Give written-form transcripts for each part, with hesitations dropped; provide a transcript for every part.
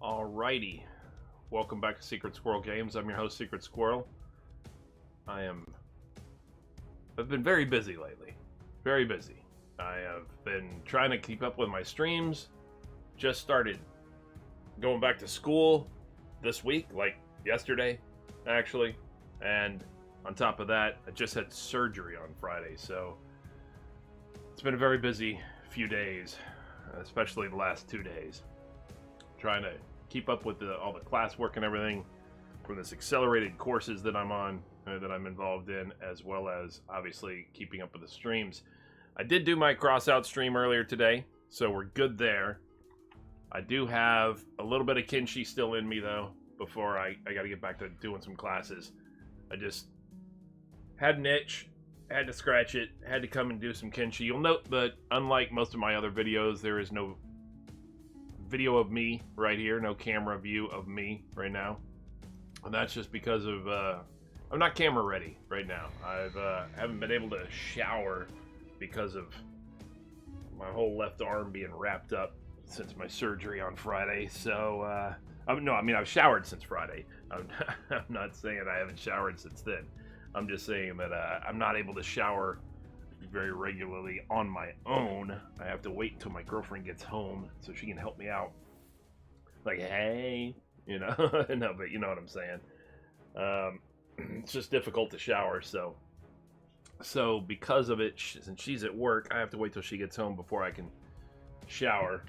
Alrighty, welcome back to Secret Squirrel Games. I'm your host, Secret Squirrel. I've been very busy lately. Very busy. I have been trying to keep up with my streams. Just started going back to school this week, like yesterday, actually. And on top of that, I just had surgery on Friday, so it's been a very busy few days, especially the last 2 days. Trying to keep up with all the classwork and everything from this accelerated courses that I'm on, that I'm involved in, as well as obviously keeping up with the streams. I did do my cross-out stream earlier today, so we're good there. I do have a little bit of Kinshi still in me, though, before I got to get back to doing some classes. I just had an itch, had to scratch it, had to come and do some Kinshi. You'll note that unlike most of my other videos, there is no video of me right here, no camera view of me right now, and that's just because of I'm not camera ready right now. Haven't been able to shower because of my whole left arm being wrapped up since my surgery on Friday. So no, I mean, I've showered since Friday. I'm not saying I haven't showered since then. I'm just saying that I'm not able to shower very regularly on my own. I have to wait until my girlfriend gets home so she can help me out. Like, hey, you know, no, but you know what I'm saying. It's just difficult to shower, so because of it, since she's at work, I have to wait till she gets home before I can shower.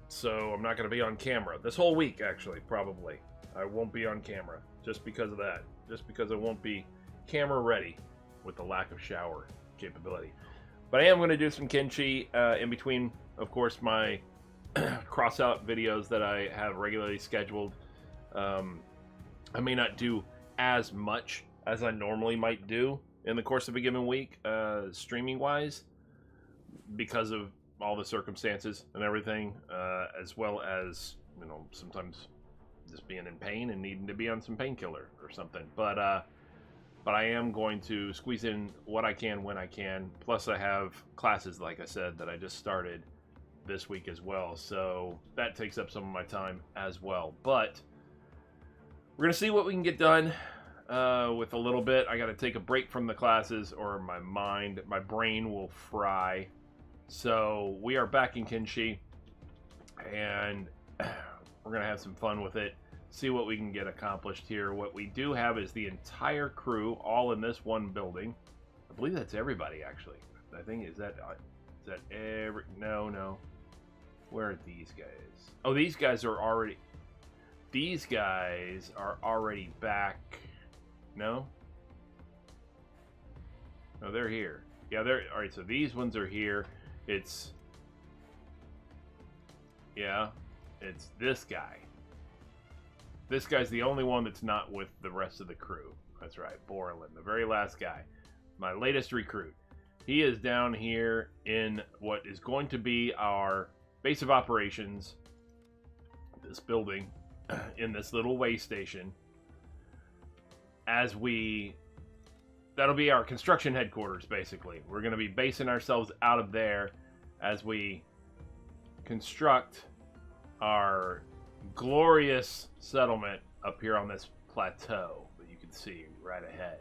So I'm not going to be on camera this whole week, actually, probably. I won't be on camera just because of that. Just because I won't be camera ready with the lack of shower capability. But I am going to do some Kinshi in between, of course, my cross-out videos that I have regularly scheduled. I may not do as much as I normally might do in the course of a given week, streaming-wise, because of all the circumstances and everything, as well as, you know, sometimes just being in pain and needing to be on some painkiller or something. But I am going to squeeze in what I can when I can. Plus, I have classes, like I said, that I just started this week as well. So that takes up some of my time as well. But we're going to see what we can get done with a little bit. I got to take a break from the classes or my brain will fry. So we are back in Kinshi, and we're going to have some fun with it. See what we can get accomplished here. What we do have is the entire crew all in this one building. I believe that's everybody, actually. I think is that every no. Where are these guys? Oh, these guys are already back. No, they're here. Yeah, they're all right. So these ones are here. It's this guy. This guy's the only one that's not with the rest of the crew. That's right, Borland, the very last guy. My latest recruit. He is down here in what is going to be our base of operations. This building, in this little way station. That'll be our construction headquarters, basically. We're going to be basing ourselves out of there as we construct our glorious settlement up here on this plateau that you can see right ahead.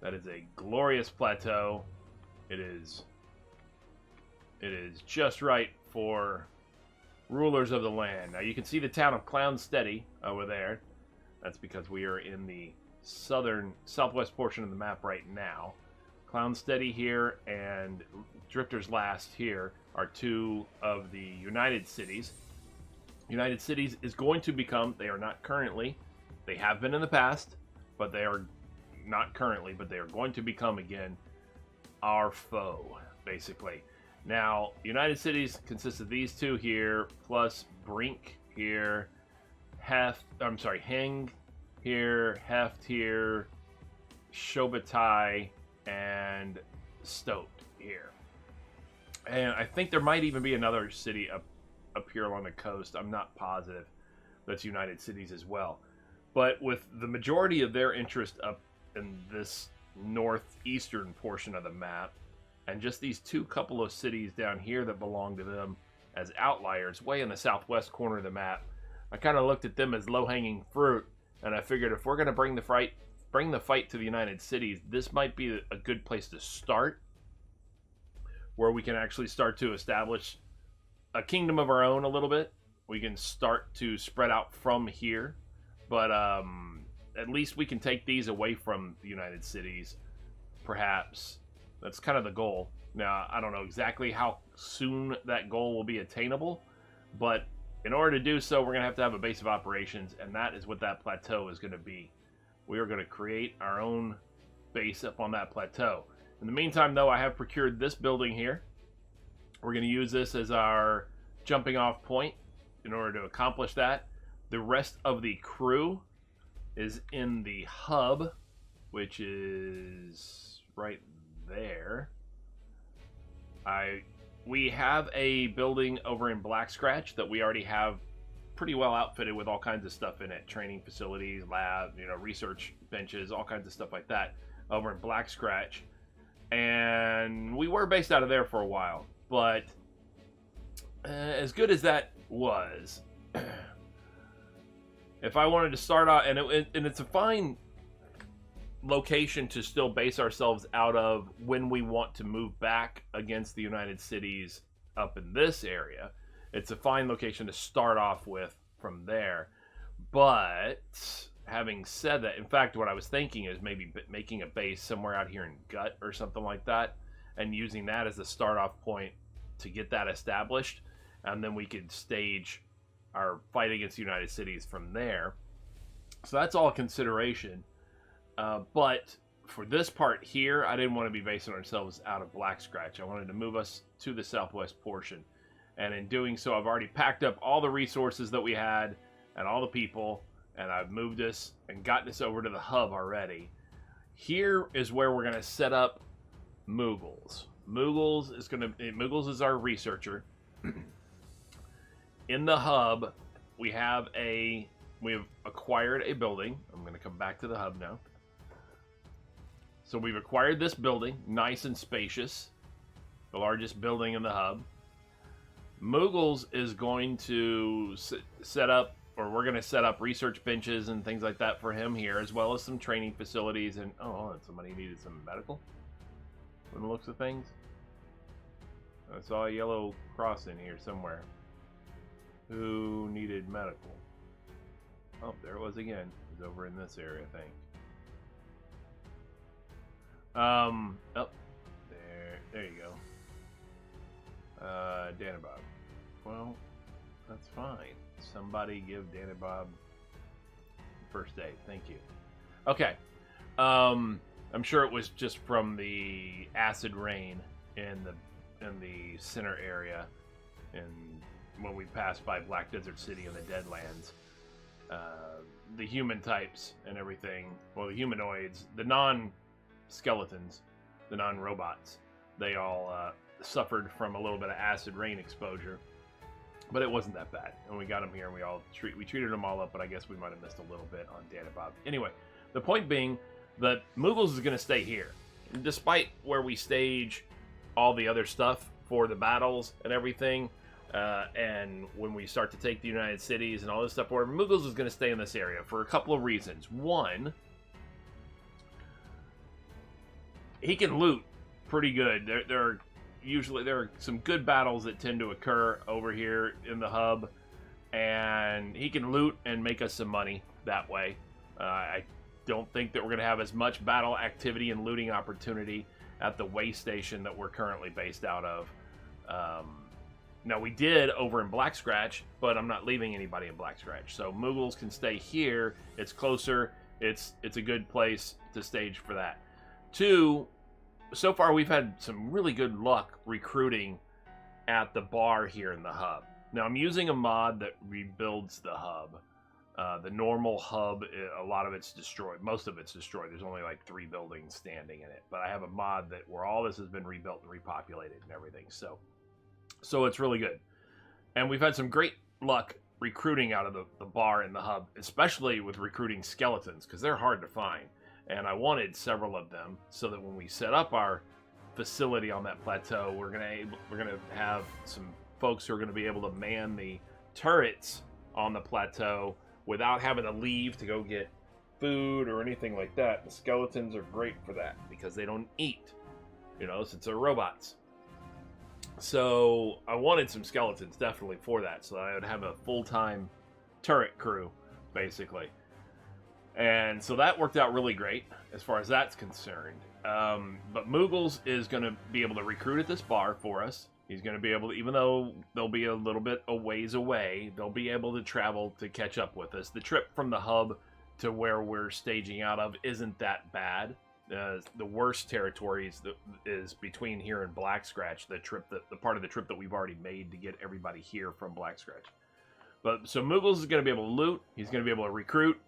That is a glorious plateau. It is just right for rulers of the land. Now you can see the town of Clownsteady over there. That's because we are in the southwest portion of the map right now. Clownsteady here and Drifter's Last here are two of the United Cities. United Cities is going to become, they are not currently, they have been in the past, but they are not currently, but they are going to become again our foe, basically. Now, United Cities consists of these two here, plus Brink here, Heng here, Heft here, Shobatai, and Stoat here. And I think there might even be another city up here along the coast. I'm not positive. That's United Cities as well. But with the majority of their interest up in this northeastern portion of the map, and just these couple of cities down here that belong to them, as outliers way in the southwest corner of the map. I kind of looked at them as low-hanging fruit, and I figured if we're going to bring the fight to the United Cities, this might be a good place to start, where we can actually start to establish a kingdom of our own a little bit. We can start to spread out from here, but at least we can take these away from the United Cities, perhaps. That's kind of the goal. Now, I don't know exactly how soon that goal will be attainable, but in order to do so, we're going to have a base of operations, and that is what that plateau is going to be. We are going to create our own base up on that plateau. In the meantime, though, I have procured this building here. We're going to use this as our jumping off point in order to accomplish that. The rest of the crew is in the hub, which is right there. We have a building over in Black Scratch that we already have pretty well outfitted with all kinds of stuff in it. Training facilities, lab, research benches, all kinds of stuff like that over in Black Scratch. And we were based out of there for a while, but as good as that was, if I wanted to start out, and it's a fine location to still base ourselves out of when we want to move back against the United Cities up in this area. It's a fine location to start off with from there. But having said that, in fact, what I was thinking is maybe making a base somewhere out here in Gut or something like that, and using that as the start off point to get that established, and then we could stage our fight against the United Cities from there. So that's all a consideration. But for this part here, I didn't want to be basing ourselves out of Black Scratch. I wanted to move us to the southwest portion. And in doing so, I've already packed up all the resources that we had and all the people, and I've moved us and gotten us over to the hub already. Here is where we're going to set up Moogles. Moogles is our researcher. In the hub, we have acquired a building. I'm going to come back to the hub now. So we've acquired this building, nice and spacious, the largest building in the hub. Moogles is going to set up, or we're going to set up research benches and things like that for him here, as well as some training facilities. And somebody needed some medical from the looks of things. I saw a yellow cross in here somewhere. Who needed medical? Oh, there it was again. It was over in this area, I think. There you go. Danabob. Well, that's fine. Somebody give Danabob first aid. Thank you. Okay. I'm sure it was just from the acid rain in the center area, and when we passed by Black Desert City and the Deadlands. The human types and everything, well, the humanoids, the non-skeletons, the non-robots, they all suffered from a little bit of acid rain exposure, but it wasn't that bad. And we got them here, and we treated them all up, but I guess we might have missed a little bit on Danabob. Anyway, the point being that Moogles is going to stay here, despite where we stage all the other stuff for the battles and everything. And when we start to take the United Cities and all this stuff, where Moogles is going to stay in this area for a couple of reasons. One, he can loot pretty good. There are some good battles that tend to occur over here in the hub, and he can loot and make us some money that way. I don't think that we're going to have as much battle activity and looting opportunity at the way station that we're currently based out of. Now, we did over in Black Scratch, but I'm not leaving anybody in Black Scratch. So Moogles can stay here. It's closer. It's a good place to stage for that. Two, so far we've had some really good luck recruiting at the bar here in the hub. Now, I'm using a mod that rebuilds the hub. The normal hub, a lot of it's destroyed. Most of it's destroyed. There's only like 3 buildings standing in it. But I have a mod where all this has been rebuilt and repopulated and everything. So it's really good. And we've had some great luck recruiting out of the bar in the hub, especially with recruiting skeletons, because they're hard to find. And I wanted several of them so that when we set up our facility on that plateau, we're gonna have some folks who are going to be able to man the turrets on the plateau without having to leave to go get food or anything like that. The skeletons are great for that because they don't eat, since they're robots. So I wanted some skeletons definitely for that, so that I would have a full-time turret crew, basically. And so that worked out really great as far as that's concerned. But Moogles is going to be able to recruit at this bar for us. He's going to be able to, even though they'll be a little bit a ways away, they'll be able to travel to catch up with us. The trip from the hub to where we're staging out of isn't that bad. The worst territory is between here and Black Scratch, the part of the trip that we've already made to get everybody here from Black Scratch. But so Moogles is going to be able to loot, he's going to be able to recruit,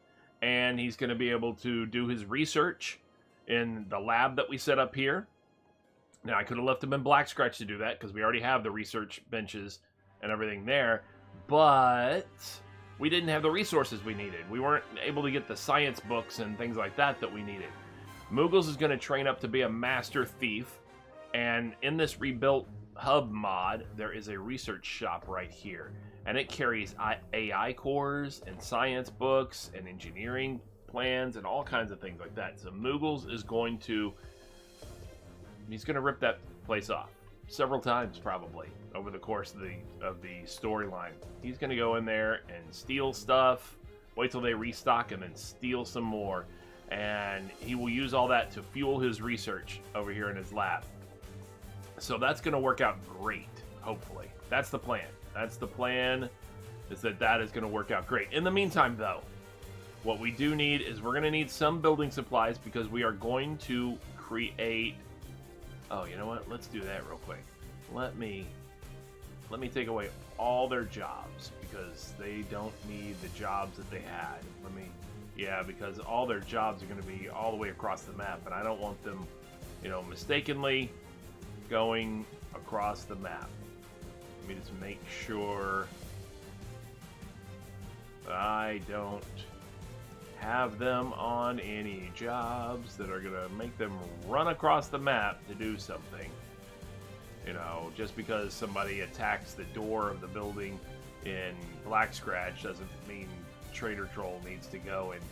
and he's going to be able to do his research in the lab that we set up here. Now, I could have left him in Black Scratch to do that because we already have the research benches and everything there, but we didn't have the resources we needed. We weren't able to get the science books and things like that we needed. Moogles is going to train up to be a master thief, and in this rebuilt hub mod, there is a research shop right here, and it carries AI cores and science books and engineering plans and all kinds of things like that. So Moogles is going to rip that place off several times probably over the course of the storyline. He's going to go in there and steal stuff, wait till they restock, and then steal some more. And he will use all that to fuel his research over here in his lab. So that's going to work out great, hopefully. That's the plan. That's the plan, is that is going to work out great. In the meantime, though, what we do need is we're going to need some building supplies because we are going to create... Oh, you know what? Let's do that real quick. Let me take away all their jobs because they don't need the jobs that they had. Yeah, because all their jobs are going to be all the way across the map, and I don't want them, mistakenly going across the map. Let me just make sure I don't have them on any jobs that are going to make them run across the map to do something. Just because somebody attacks the door of the building in Black Scratch doesn't mean Trader Troll needs to go and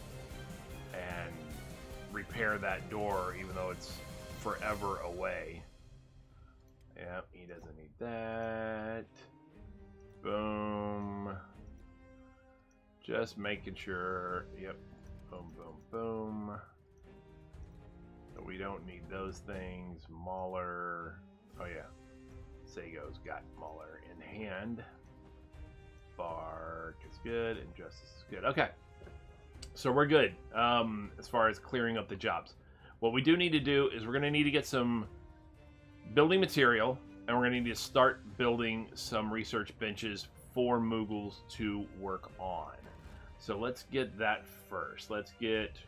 repair that door, even though it's forever away. Yep, he doesn't need that. Boom. Just making sure. Yep. Boom, boom, boom. So we don't need those things. Mauler. Oh, yeah. Sago's got Mauler in hand. Bark is good, and Justice is good. Okay, so we're good as far as clearing up the jobs. What we do need to do is we're going to need to get some building material, and we're going to need to start building some research benches for Moogles to work on. So let's get that first. Let it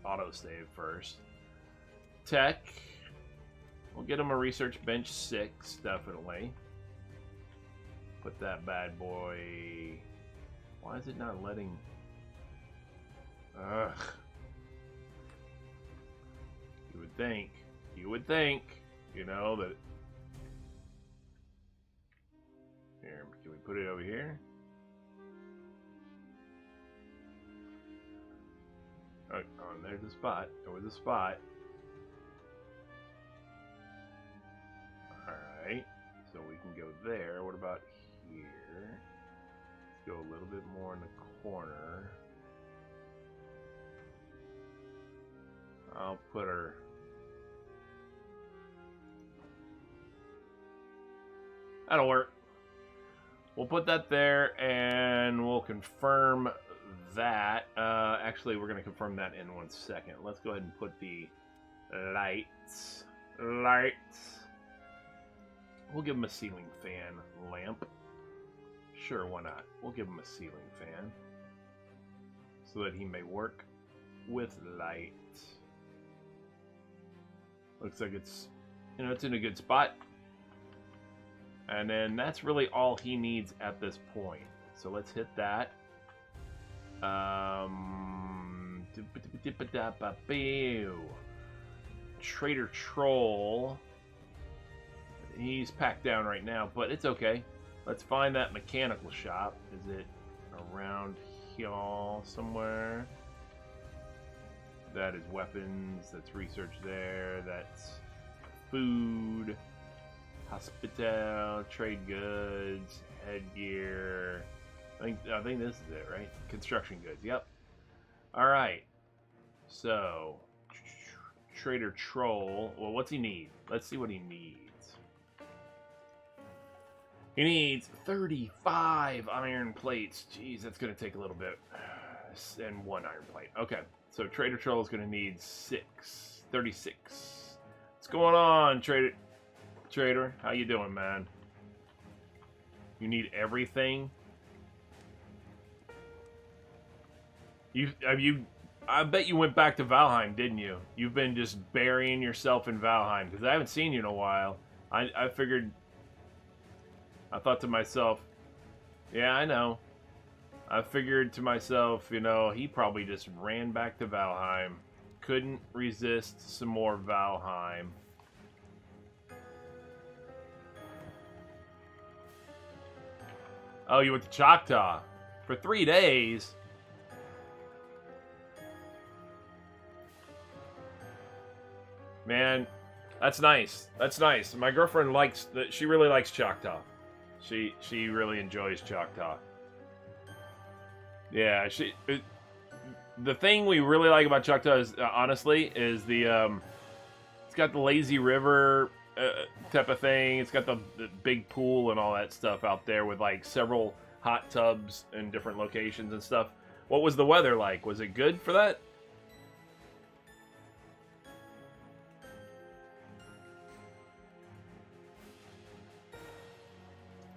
auto-save first. Tech. We'll get him a research bench 6, definitely. Put that bad boy... Why is it not letting... Ugh. You would think, that... Here, can we put it over here? Oh, there's a spot. There was a spot. Alright, so we can go there. What about here? Let's go a little bit more in the corner. I'll put her... That'll work. We'll put that there, and we'll confirm that. Actually, we're going to confirm that in 1 second. Let's go ahead and put the lights. We'll give him a ceiling fan lamp. Sure, why not? We'll give him a ceiling fan so that he may work with light. Looks like it's, it's in a good spot. And then that's really all he needs at this point. So let's hit that. Trader Troll he's packed down right now, but it's okay. Let's find that mechanical shop. Is it around here somewhere? That is weapons. That's research there. That's food, hospital, trade goods, headgear. I think this is it, right? Construction goods. Yep. All right. So, Trader Troll. Well, what's he need? Let's see what he needs. He needs 35 iron plates. Jeez, that's going to take a little bit. And 1 iron plate. Okay. So Trader Troll is going to need 36. What's going on, Trader? How you doing, man? You need everything? I bet you went back to Valheim, didn't you? You've been just burying yourself in Valheim, because I haven't seen you in a while. I figured... I thought to myself, yeah, I know. I figured to myself, you know, he probably just ran back to Valheim. Couldn't resist some more Valheim. Oh, you went to Choctaw for 3 days? Man, that's nice. That's nice. My girlfriend likes that. She really likes Choctaw. She really enjoys Choctaw. Yeah, the thing we really like about Choctaw is honestly is the it's got the lazy river type of thing. It's got the big pool and all that stuff out there with like several hot tubs in different locations and stuff. What was the weather like? Was it good for that?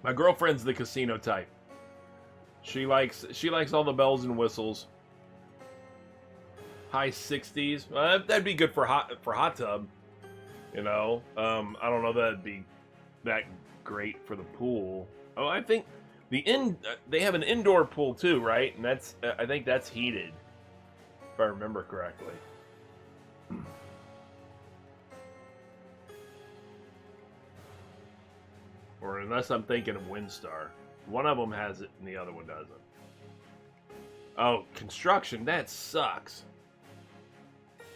My girlfriend's the casino type. She likes all the bells and whistles. High 60s. That'd be good for hot tub. You know, I don't know that'd be that great for the pool. Oh, I think they have an indoor pool too, right? And that's I think that's heated, if I remember correctly. Or unless I'm thinking of Windstar. One of them has it and the other one doesn't. Oh, construction. That sucks.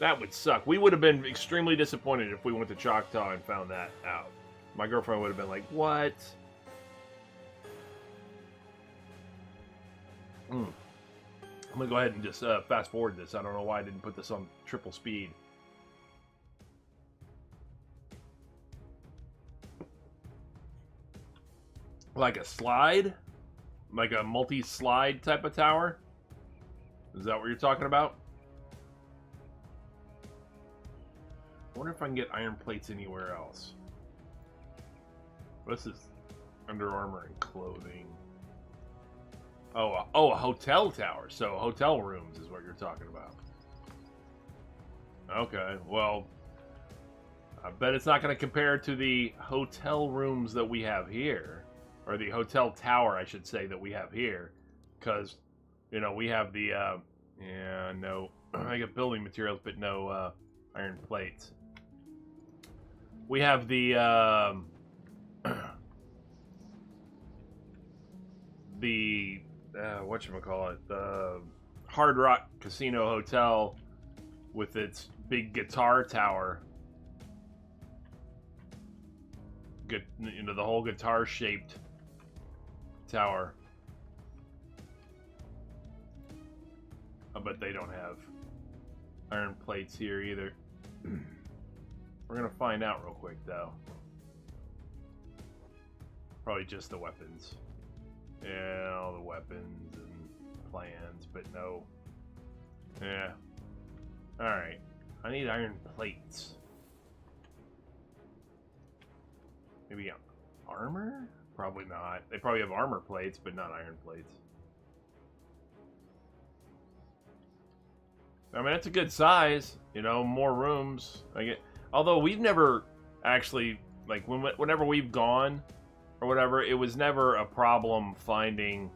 That would suck. We would have been extremely disappointed if we went to Choctaw and found that out. My girlfriend would have been like, what? I'm going to go ahead and just fast forward this. I don't know why I didn't put this on triple speed. Like a slide? Like a multi-slide type of tower? Is that what you're talking about? I wonder if I can get iron plates anywhere else. This is Under Armour and clothing. Oh, a hotel tower. So hotel rooms is what you're talking about. Okay, well, I bet it's not going to compare to the hotel rooms that we have here. Or the hotel tower, I should say, that we have here. Because, you know, we have the, yeah, no, I got building materials, but no iron plates. We have the, whatchamacallit, the Hard Rock Casino Hotel with its big guitar tower. Good, you know, the whole guitar-shaped tower. I bet they don't have iron plates here either. We're gonna find out real quick though. Probably just the weapons. Yeah, all the weapons and plans, but no. Yeah. Alright. I need iron plates. Maybe armor? Probably not. They probably have armor plates, but not iron plates. I mean, it's a good size. You know, more rooms. Although we've never actually, like, whenever we've gone or whatever, it was never a problem finding,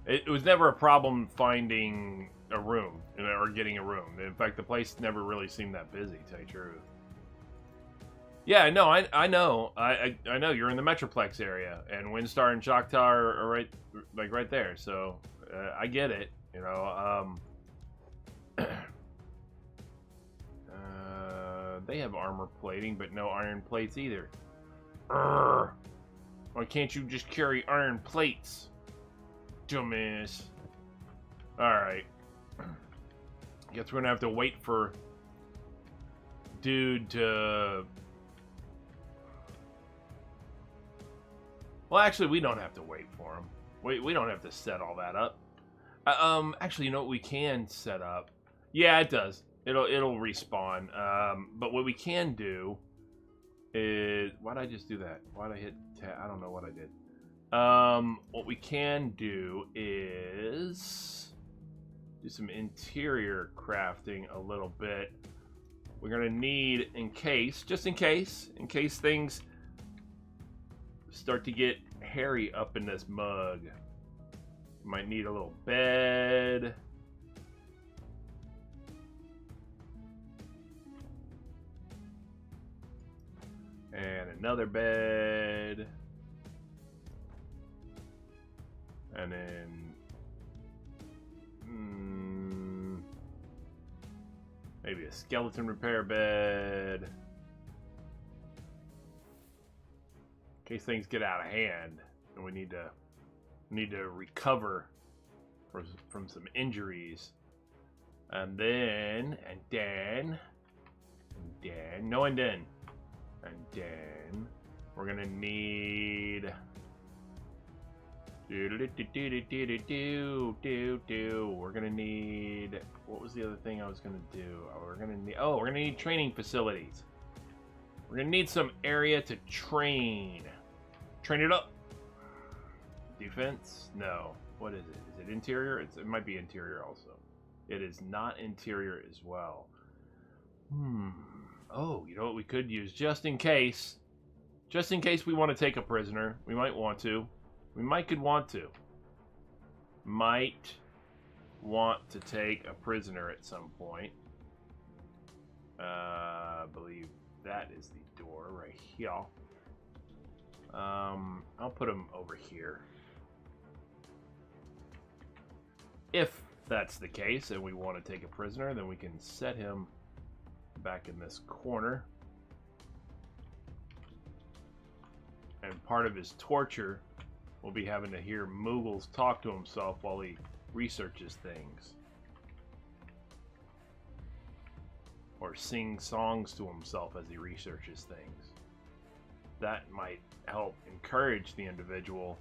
it was never a problem finding a room, or getting a room. In fact, the place never really seemed that busy, to tell you the truth. Yeah, no, I know. I know you're in the Metroplex area, and Windstar and Choctaw are right, like right there. So I get it. You know, they have armor plating, but no iron plates either. Urgh. Why can't you just carry iron plates, dumbass? All right. Guess we're gonna have to wait for dude to. Well, actually, we don't have to wait for him. We don't have to set all that up. Actually, you know what we can set up? Yeah, it does. It'll respawn. But what we can do is, why'd I just do that? Why'd I hit tab? I don't know what I did. What we can do is do some interior crafting a little bit. We're gonna need, just in case things start to get hairy up in this mug. Might need a little bed. And another bed. And then maybe a skeleton repair bed. In case things get out of hand and we need to recover from some injuries. And then we're gonna need we're gonna need, what was the other thing I was gonna do? We're gonna need training facilities. We're gonna need some area to train it up. Defense? No. What is it? Is it interior? It might be interior also. It is not interior as well. Oh, you know what we could use just in case? Just in case we want to take a prisoner. We might want to. Might want to take a prisoner at some point. I believe that is the door right here. I'll put him over here. If that's the case and we want to take a prisoner, then we can set him back in this corner. And part of his torture will be having to hear Moogles talk to himself while he researches things. Or sing songs to himself as he researches things. That might help encourage the individual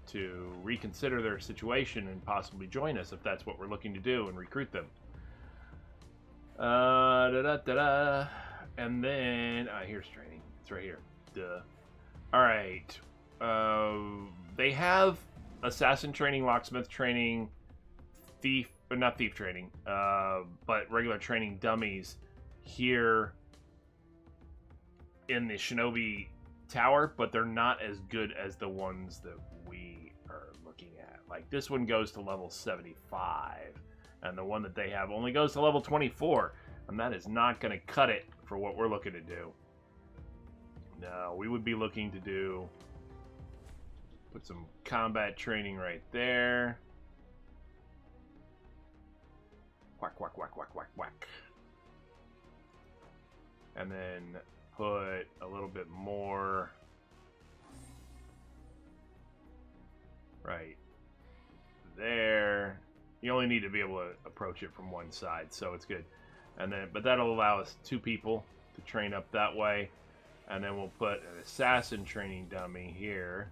to reconsider their situation and possibly join us if that's what we're looking to do and recruit them. And then, here's training. It's right here. Duh. Alright. They have assassin training, locksmith training, not thief training, but regular training dummies here in the Shinobi Tower, but they're not as good as the ones that we are looking at. Like, this one goes to level 75, and the one that they have only goes to level 24, and that is not going to cut it for what we're looking to do. No, we would be looking to put some combat training right there. Whack, whack, whack, whack, whack, whack. And then put a little bit more right there. You only need to be able to approach it from one side, so it's good. And then, but that'll allow us 2 people to train up that way. And then we'll put an assassin training dummy here.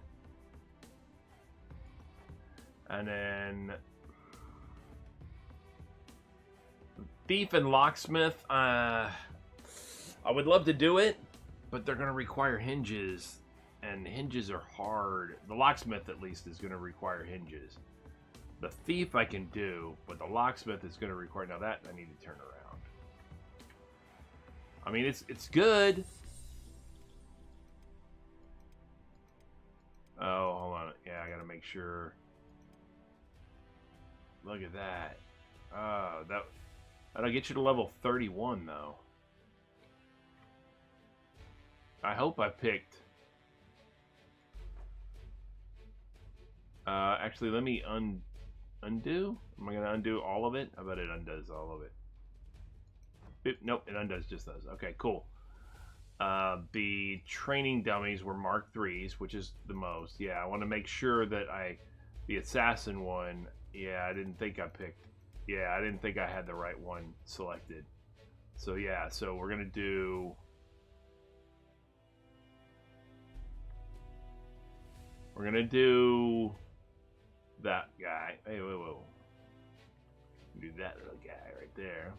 And then thief and locksmith. I would love to do it, but they're going to require hinges. And hinges are hard. The locksmith, at least, is going to require hinges. The thief I can do, but the locksmith is going to require... Now that I need to turn around. I mean, it's good. Oh, hold on. Yeah, I gotta make sure. Look at that. That'll get you to level 31, though. I hope I picked... actually, let me undo? Am I going to undo all of it? I bet it undoes all of it. Nope, it undoes just those. Okay, cool. The training dummies were Mark 3s, which is the most. Yeah, I want to make sure that the assassin one, yeah, I didn't think I picked. Yeah, I didn't think I had the right one selected. So yeah, so we're going to do... We're going to do that guy. Hey, whoa. Do that little guy right there.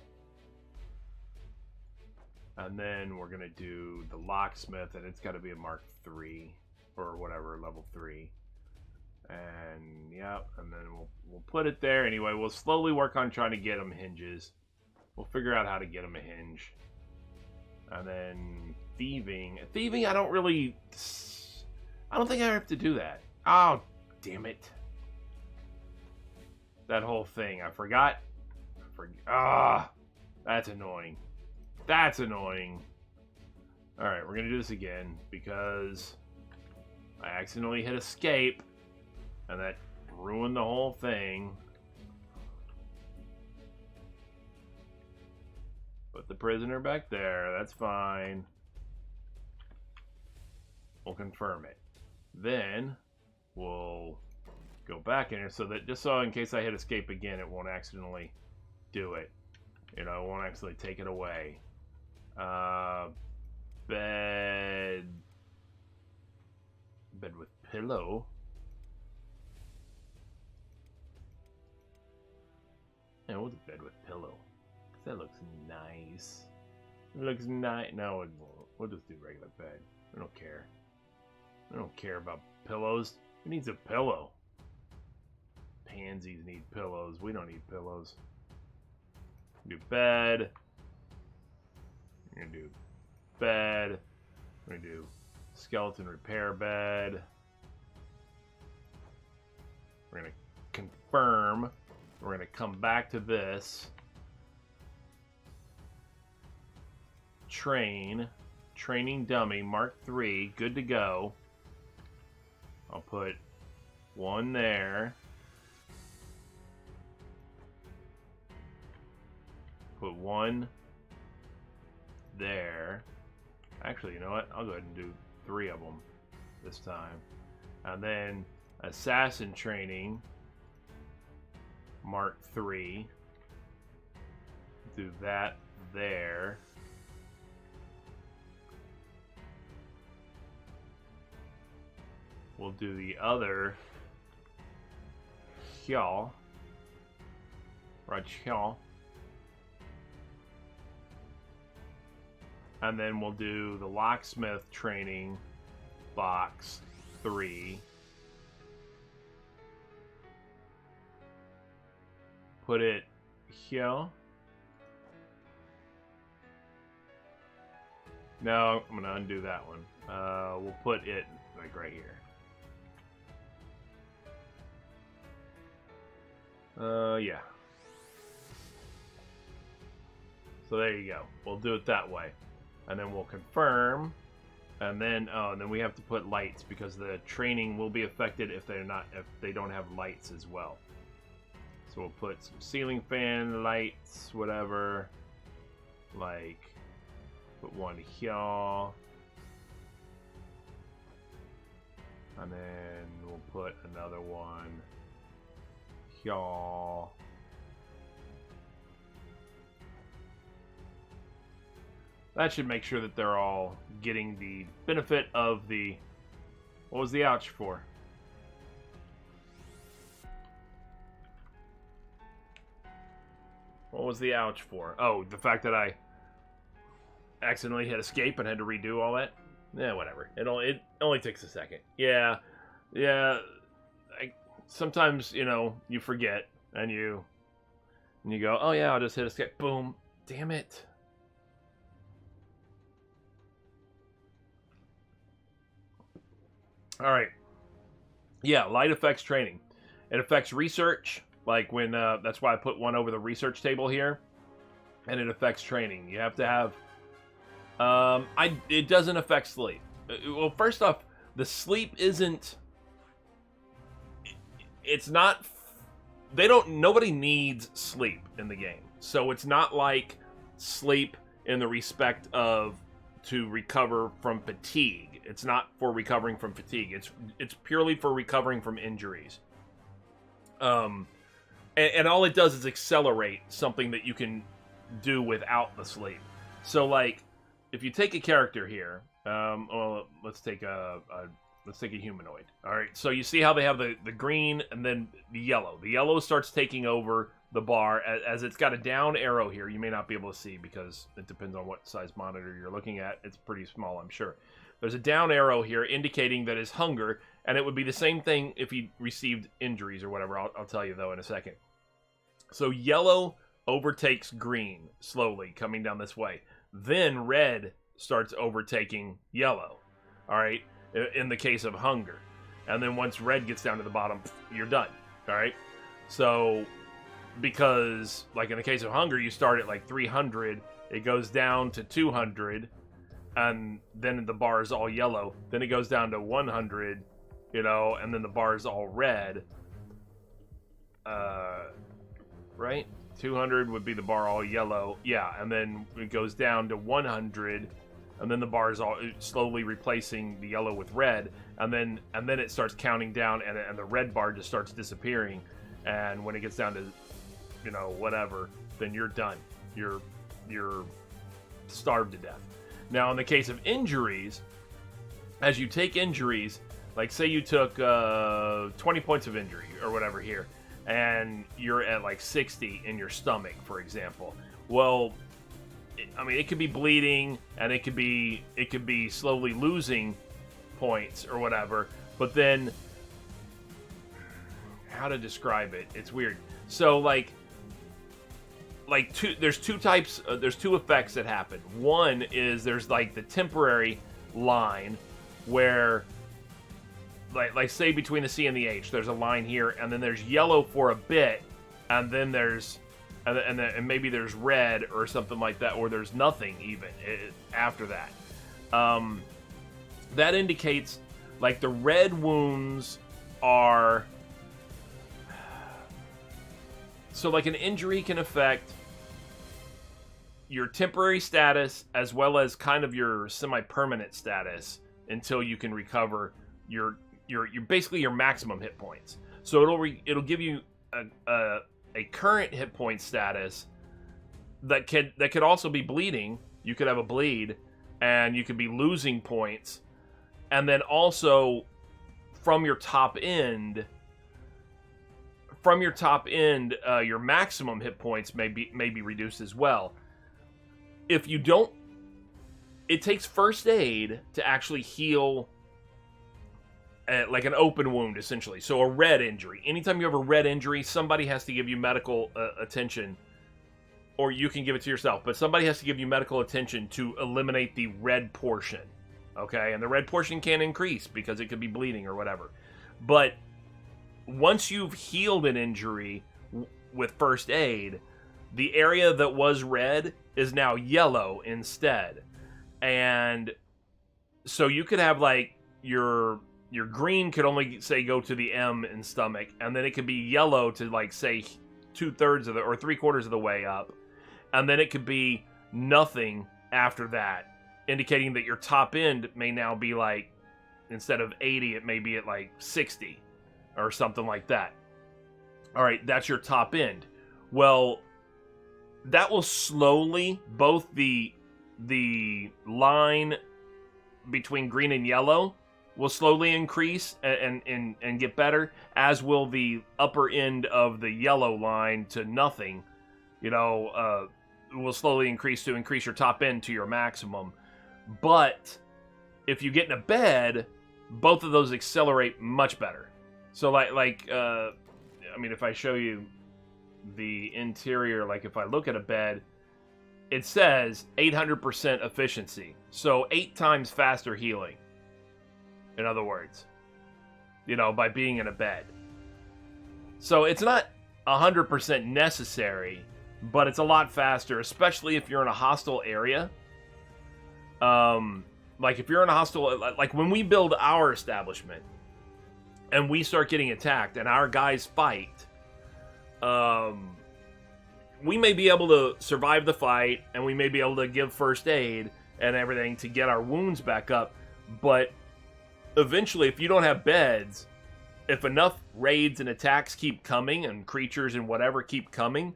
And then we're going to do the locksmith, and it's got to be a Mark 3 or whatever, level 3. And yep, and then we'll put it there. Anyway, we'll slowly work on trying to get them hinges. We'll figure out how to get them a hinge. And then thieving. Thieving, I don't think I have to do that. Oh, damn it. That whole thing. I forgot. That's annoying. That's annoying. Alright, we're going to do this again because I accidentally hit escape and that ruined the whole thing. Put the prisoner back there. That's fine. We'll confirm it. Then we'll go back in here so that just so in case I hit escape again, it won't accidentally do it. You know, it won't actually take it away. Bed with pillow. Yeah, what's a bed with pillow? That looks nice. It looks nice. No, it won't. We'll just do regular bed. I don't care. I don't care about pillows. Who needs a pillow? Pansies need pillows. We don't need pillows. Do bed. We're gonna do bed. We're gonna do skeleton repair bed. We're gonna confirm. We're gonna come back to this. Training dummy, Mark 3, good to go. I'll put one there. Put one there. Actually, you know what? I'll go ahead and do 3 of them this time. And then assassin training, Mark 3. Do that there. We'll do the other here. Right here. And then we'll do the locksmith training box 3. Put it here. No, I'm gonna undo that one. We'll put it like right here. Yeah. So there you go. We'll do it that way. And then we'll confirm. And then and then we have to put lights because the training will be affected if they don't have lights as well. So we'll put some ceiling fan lights, whatever. Like put one here. And then we'll put another one here. That should make sure that they're all getting the benefit of the... What was the ouch for? What was the ouch for? Oh, the fact that I accidentally hit escape and had to redo all that? Yeah, whatever. It only takes a second. Yeah. Sometimes, you know, you forget and you go, oh yeah, I'll just hit escape. Boom. Damn it. All right. Yeah, light effects training. It affects research, Like when that's why I put one over the research table here, and it affects training. You have to have. It doesn't affect sleep. Well, first off, the sleep isn't. It's not. Nobody needs sleep in the game, so it's not like sleep in the respect of to recover from fatigue. It's not for recovering from fatigue. It's purely for recovering from injuries. And all it does is accelerate something that you can do without the sleep. So, like, if you take a character here, well, let's take a humanoid. All right. So you see how they have the green and then the yellow. The yellow starts taking over the bar as it's got a down arrow here. You may not be able to see because it depends on what size monitor you're looking at. It's pretty small, I'm sure. There's a down arrow here indicating that his hunger, and it would be the same thing if he received injuries or whatever. I'll tell you, though, in a second. So yellow overtakes green slowly coming down this way. Then red starts overtaking yellow, all right, in the case of hunger. And then once red gets down to the bottom, you're done, all right? So because, like in the case of hunger, you start at like 300, it goes down to 200, and then the bar is all yellow. Then it goes down to 100, you know, and then the bar is all red. Right? 200 would be the bar all yellow. Yeah, and then it goes down to 100, and then the bar is all slowly replacing the yellow with red, and then it starts counting down, and the red bar just starts disappearing. And when it gets down to, you know, whatever, then you're done. You're starved to death. Now, in the case of injuries, as you take injuries, like say you took 20 points of injury or whatever here, and you're at like 60 in your stomach, for example. Well, it could be bleeding, and it could be slowly losing points or whatever. But then, how to describe it? It's weird. So there's two types. There's two effects that happen. One is there's like the temporary line where, like say between the C and the H, there's a line here, and then there's yellow for a bit, and then there's and maybe there's red or something like that, or there's nothing even after that. That indicates like the red wounds are. So like an injury can affect your temporary status as well as kind of your semi-permanent status until you can recover your basically your maximum hit points. So it'll give you a current hit point status that could also be bleeding. You could have a bleed, and you could be losing points, and then also from your top end, your maximum hit points may be reduced as well. If you don't, it takes first aid to actually heal. Like an open wound, essentially. So a red injury. Anytime you have a red injury, somebody has to give you medical attention, or you can give it to yourself, but somebody has to give you medical attention to eliminate the red portion. Okay? And the red portion can increase because it could be bleeding or whatever. But once you've healed an injury with first aid, the area that was red is now yellow instead. And so you could have like your green could only say go to the M in stomach, and then it could be yellow to like say 2/3 of or 3/4 of the way up, and then it could be nothing after that, indicating that your top end may now be like, instead of 80, it may be at like 60 or something like that. All right, that's your top end. Well, that will slowly, both the line between green and yellow will slowly increase and get better, as will the upper end of the yellow line to nothing. You know, will slowly increase to increase your top end to your maximum. But if you get in a bed, both of those accelerate much better. So if I show you the interior, like if I look at a bed, it says 800% efficiency. So 8 times faster healing. In other words, you know, by being in a bed. So it's not 100% necessary, but it's a lot faster, especially if you're in a hostile area. Like if you're in a hostile, like when we build our establishment and we start getting attacked and our guys fight, we may be able to survive the fight and we may be able to give first aid and everything to get our wounds back up. But eventually, if you don't have beds, if enough raids and attacks keep coming and creatures and whatever keep coming,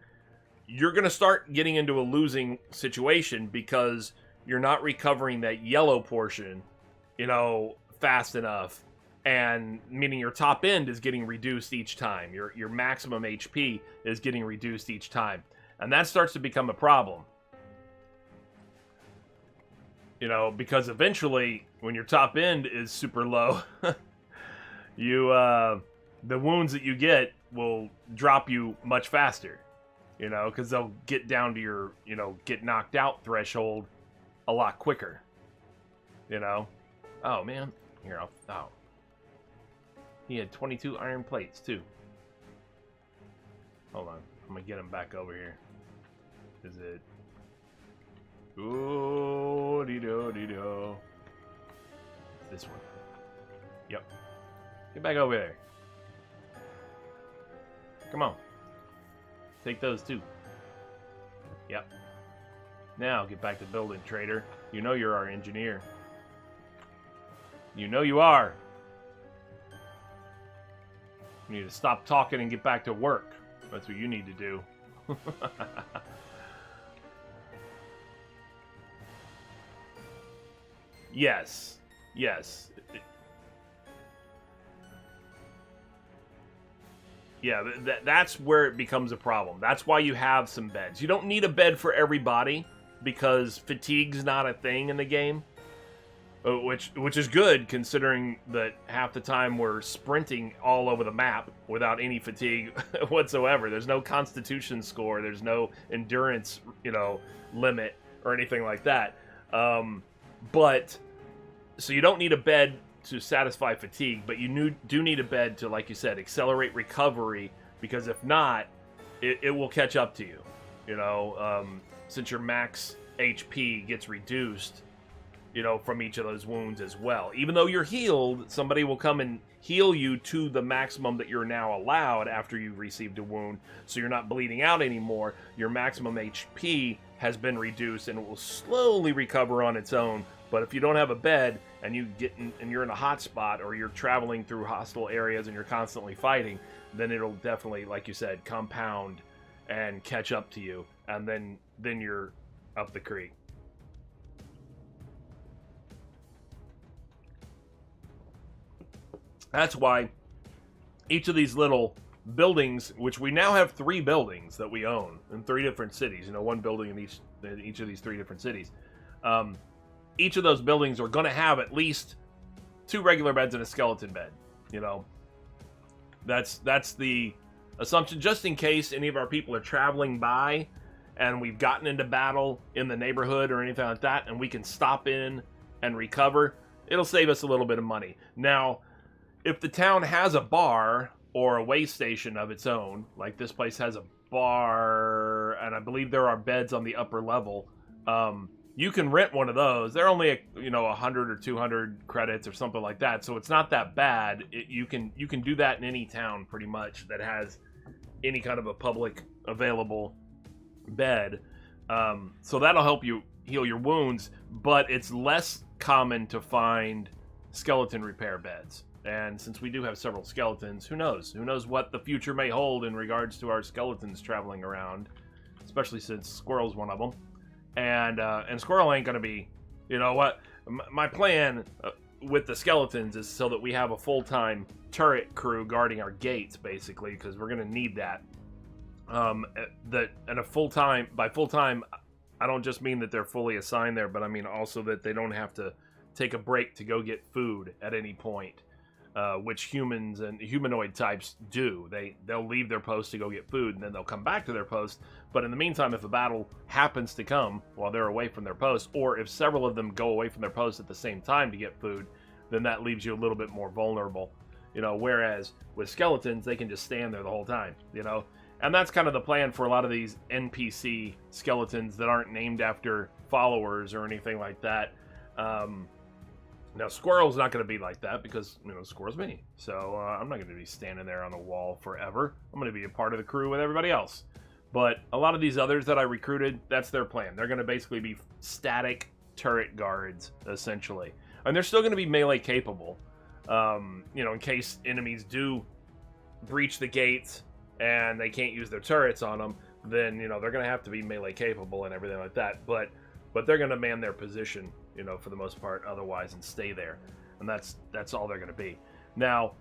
you're going to start getting into a losing situation because you're not recovering that yellow portion, fast enough. And meaning your top end is getting reduced each time. Your maximum HP is getting reduced each time. And that starts to become a problem. Because eventually, when your top end is super low, the wounds that you get will drop you much faster. Because they'll get down to your, get knocked out threshold a lot quicker. Oh, man. Here, He had 22 iron plates, too. Hold on. I'm going to get him back over here. Is it... Oh-dee-do-dee-do. This one. Yep. Get back over there. Come on. Take those, too. Yep. Now, get back to building, trader. You know you're our engineer. You know you are. You need to stop talking and get back to work. That's what you need to do. Yes. Yes. Yeah, that's where it becomes a problem. That's why you have some beds. You don't need a bed for everybody because fatigue's not a thing in the game. Which is good, considering that half the time we're sprinting all over the map without any fatigue whatsoever. There's no constitution score. There's no endurance, limit or anything like that. But so you don't need a bed to satisfy fatigue, but you do need a bed to, like you said, accelerate recovery, because if not, it will catch up to you. Since your max HP gets reduced, from each of those wounds as well. Even though you're healed, somebody will come and heal you to the maximum that you're now allowed after you've received a wound, so you're not bleeding out anymore. Your maximum HP has been reduced and it will slowly recover on its own. But if you don't have a bed and you're in a hot spot, or you're traveling through hostile areas and you're constantly fighting, then it'll definitely, like you said, compound and catch up to you, and then you're up the creek. That's why each of these little buildings, which we now have 3 buildings that we own in 3 different cities, one building in each of these 3 different cities. Each of those buildings are going to have at least 2 regular beds and a skeleton bed. That's the assumption, just in case any of our people are traveling by and we've gotten into battle in the neighborhood or anything like that, and we can stop in and recover. It'll save us a little bit of money. Now, if the town has a bar or a way station of its own, like this place has a bar, and I believe there are beds on the upper level, you can rent one of those. They're only 100 or 200 credits or something like that, so it's not that bad. You can do that in any town pretty much that has any kind of a public available bed. So that'll help you heal your wounds, but it's less common to find skeleton repair beds. And since we do have several skeletons, who knows? Who knows what the future may hold in regards to our skeletons traveling around, especially since Squirrel's one of them. And Squirrel ain't going to be, my plan with the skeletons is so that we have a full-time turret crew guarding our gates, basically, because we're going to need that. By full-time, I don't just mean that they're fully assigned there, but I mean also that they don't have to take a break to go get food at any point. Which humans and humanoid types do. They'll leave their post to go get food, and then they'll come back to their post. But in the meantime, if a battle happens to come while they're away from their post, or if several of them go away from their post at the same time to get food, then that leaves you a little bit more vulnerable. Whereas with skeletons, they can just stand there the whole time. And that's kind of the plan for a lot of these NPC skeletons that aren't named after followers or anything like that. Now, Squirrel's not going to be like that because, you know, Squirrel's me. So I'm not going to be standing there on the wall forever. I'm going to be a part of the crew with everybody else. But a lot of these others that I recruited, that's their plan. They're going to basically be static turret guards, essentially. And they're still going to be melee capable. You know, in case enemies do breach the gates and they can't use their turrets on them, then, you know, they're going to have to be melee capable and everything like that. But they're going to man their position, you know, for the most part, otherwise, and stay there. And that's all they're going to be. Now,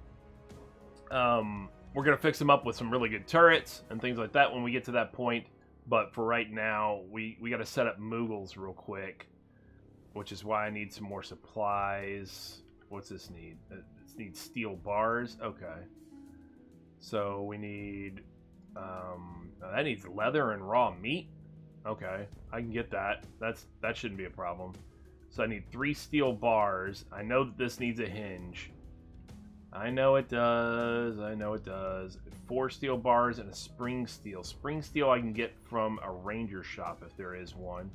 we're going to fix them up with some really good turrets and things like that when we get to that point. But for right now, we got to set up Moogles real quick, which is why I need some more supplies. What's this need? This needs steel bars. Okay. So we need... that needs leather and raw meat. Okay, I can get that. That shouldn't be a problem. So I need 3 steel bars. I know that this needs a hinge. I know it does. I know it does. 4 steel bars and a spring steel. Spring steel I can get from a ranger shop if there is one.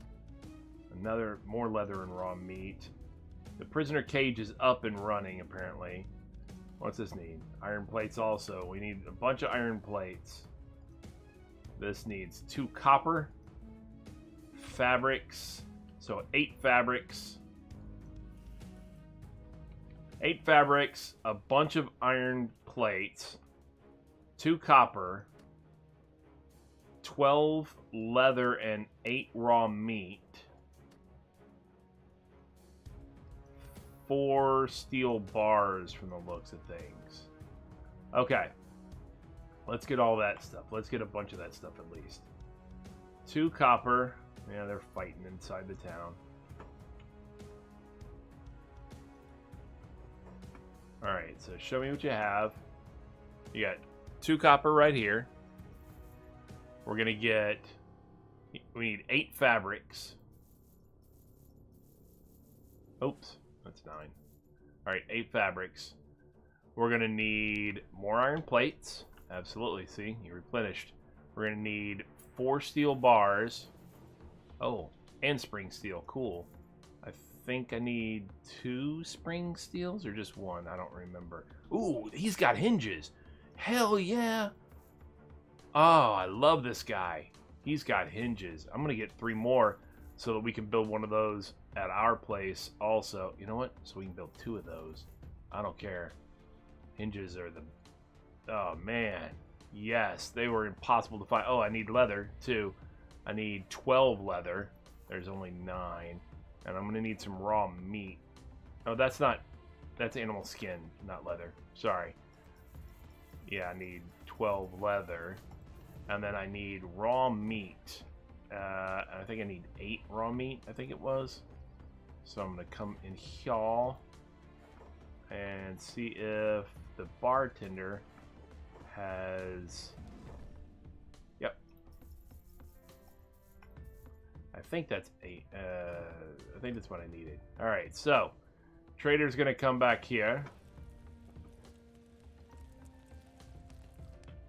More leather and raw meat. The prisoner cage is up and running apparently. What's this need? Iron plates also. We need a bunch of iron plates. This needs 2 copper. Fabrics. So 8 fabrics. 8 fabrics, a bunch of iron plates, 2 copper, 12 leather, and 8 raw meat. 4 steel bars from the looks of things. Okay. Let's get all that stuff. Let's get a bunch of that stuff at least. 2 copper. Yeah, they're fighting inside the town. Alright, so show me what you have. You got 2 copper right here. We're going to get... We need 8 fabrics. Oops, that's 9. Alright, 8 fabrics. We're going to need more iron plates. Absolutely, see? You replenished. We're going to need 4 steel bars. Oh, and spring steel. Cool. I think I need 2 spring steels or just 1. I don't remember. Ooh, he's got hinges. Hell yeah. Oh, I love this guy. He's got hinges. I'm going to get 3 more so that we can build one of those at our place also. You know what? So we can build 2 of those. I don't care. Hinges are the... Oh, man. Yes, they were impossible to find. Oh, I need leather, too. I need 12 leather. There's only 9. And I'm going to need some raw meat. Oh, that's not... That's animal skin, not leather. Sorry. Yeah, I need 12 leather. And then I need raw meat. I think I need 8 raw meat, I think it was. So I'm going to come in here and see if the bartender has... Yep. I think that's 8. I think that's what I needed. Alright, so trader's going to come back here.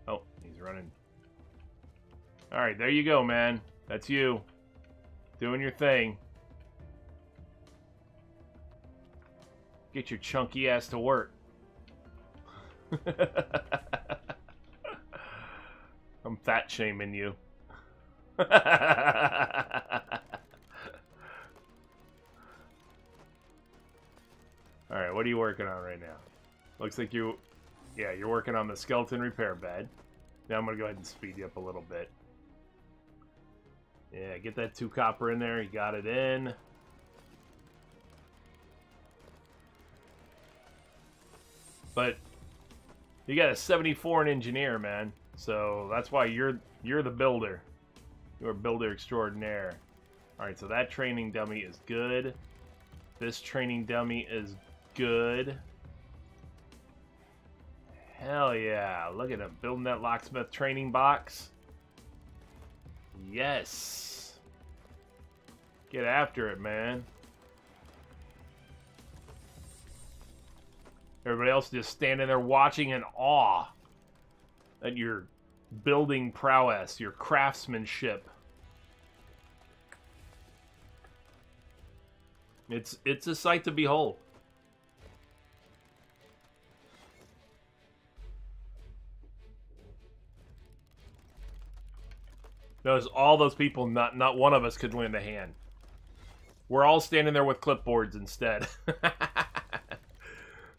Oh, he's running. Alright, there you go, man. That's you. Doing your thing. Get your chunky ass to work. I'm fat shaming you. Alright, what are you working on right now? Looks like you're working on the skeleton repair bed. Now I'm going to go ahead and speed you up a little bit. Yeah, get that 2 copper in there. You got it in. But you got a 74 in engineer, man. So that's why you're the builder. You're a builder extraordinaire. Alright, so that training dummy is good. This training dummy is good. Hell yeah. Look at him building that locksmith training box. Yes. Get after it, man. Everybody else just standing there watching in awe at your building prowess, your craftsmanship. It's a sight to behold. Notice all those people, not one of us could lend a hand. We're all standing there with clipboards instead. They're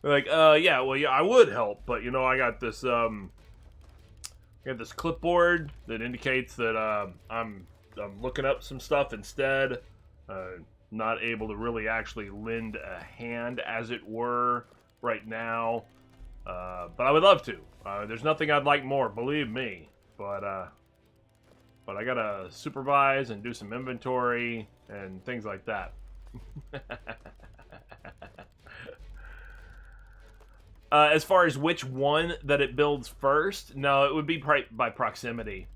like, yeah, well, yeah, I would help, but you know, I got this clipboard that indicates that I'm looking up some stuff instead. Not able to really actually lend a hand, as it were, right now. But I would love to. There's nothing I'd like more, believe me. But I gotta supervise and do some inventory and things like that. As far as which one that it builds first, no, it would be by proximity.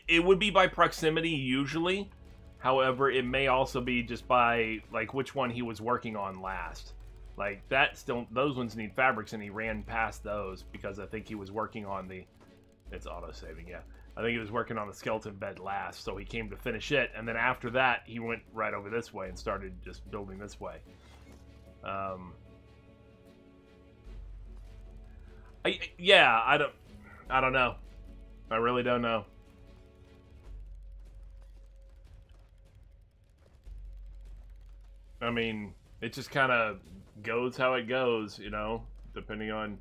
It would be by proximity usually. However, it may also be just by like which one he was working on last. Like that still, those ones need fabrics, and he ran past those because I think he was working on the. It's auto-saving, yeah. I think he was working on the skeleton bed last, so he came to finish it, and then after that, he went right over this way and started just building this way. I don't know. I really don't know. I mean, it just kind of goes how it goes, you know, depending on.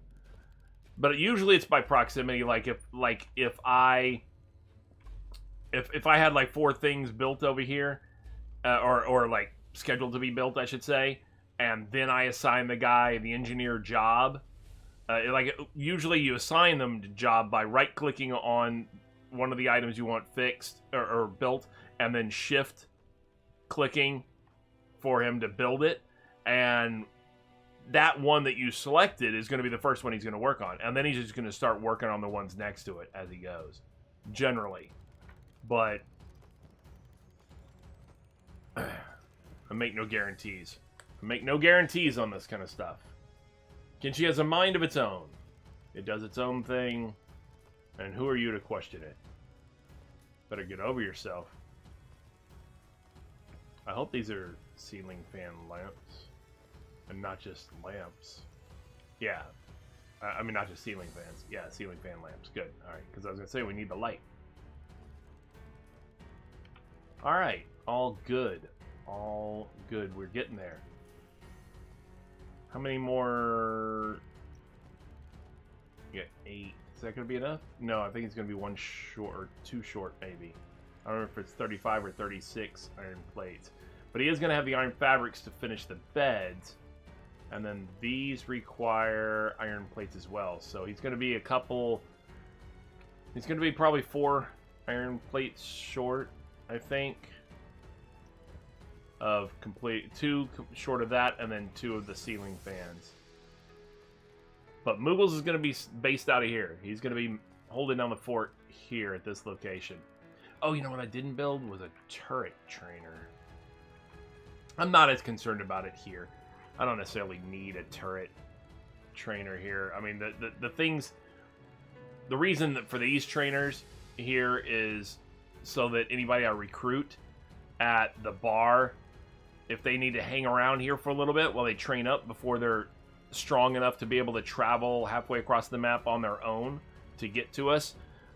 But usually it's by proximity. Like if I had like 4 things built over here, or like scheduled to be built, I should say, and then I assign the guy the engineer job. Like usually you assign them to job by right clicking on one of the items you want fixed or built, and then shift clicking for him to build it, and that one that you selected is going to be the first one he's going to work on, and then he's just going to start working on the ones next to it as he goes, generally. But I make no guarantees. I make no guarantees on this kind of stuff. Kenshi has a mind of its own. It does its own thing, and who are you to question it? Better get over yourself. I hope these are ceiling fan lamps, and not just lamps. Yeah. I mean, not just ceiling fans. Yeah, ceiling fan lamps. Good. Alright, because I was going to say we need the light. Alright, all good. All good. We're getting there. How many more? You got 8. Is that going to be enough? No, I think it's going to be 1 short, or 2 short, maybe. I don't know if it's 35 or 36 iron plates. But he is going to have the iron fabrics to finish the beds. And then these require iron plates as well. So he's going to be a couple. He's going to be probably 4 iron plates short, I think. Of complete 2 short of that, and then 2 of the ceiling fans. But Moogles is going to be based out of here. He's going to be holding down the fort here at this location. Oh, you know what I didn't build was a turret trainer. I'm not as concerned about it here. I don't necessarily need a turret trainer here. I mean, the things... The reason for these trainers here is so that anybody I recruit at the bar, if they need to hang around here for a little bit while they train up before they're strong enough to be able to travel halfway across the map on their own to get to us,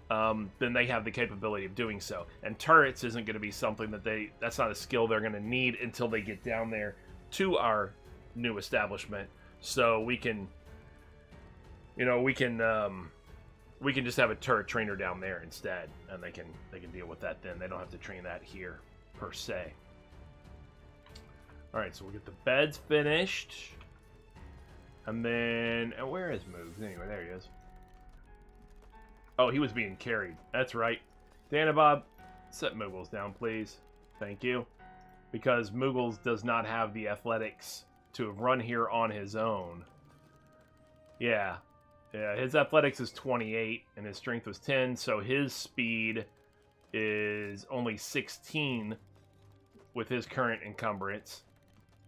then they have the capability of doing so. And turrets isn't going to be something that's not a skill they're going to need until they get down there to our new establishment. So we can, you know, we can just have a turret trainer down there instead, and they can deal with that then. They don't have to train that here per se. All right, so we'll get the beds finished, and then where is Moogs? Anyway, there he is. Oh, he was being carried. That's right. Dana Bob, set Moogles down, please. Thank you. Because Moogles does not have the athletics to run here on his own. Yeah. Yeah, his athletics is 28, and his strength was 10, so his speed is only 16 with his current encumbrance.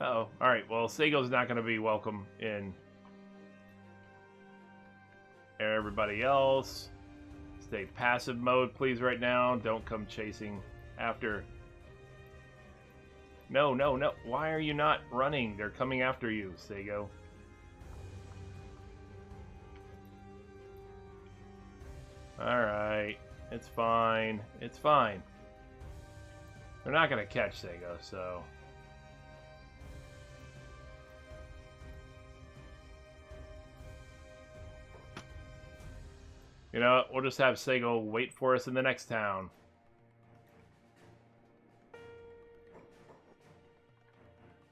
Uh-oh. Alright, well, Sego's not going to be welcome in. Everybody else, stay passive mode, please, right now. Don't come chasing after. No, no, no. Why are you not running? They're coming after you, Sego. Alright. It's fine. It's fine. They're not going to catch Sego, so... You know what? We'll just have Sego wait for us in the next town.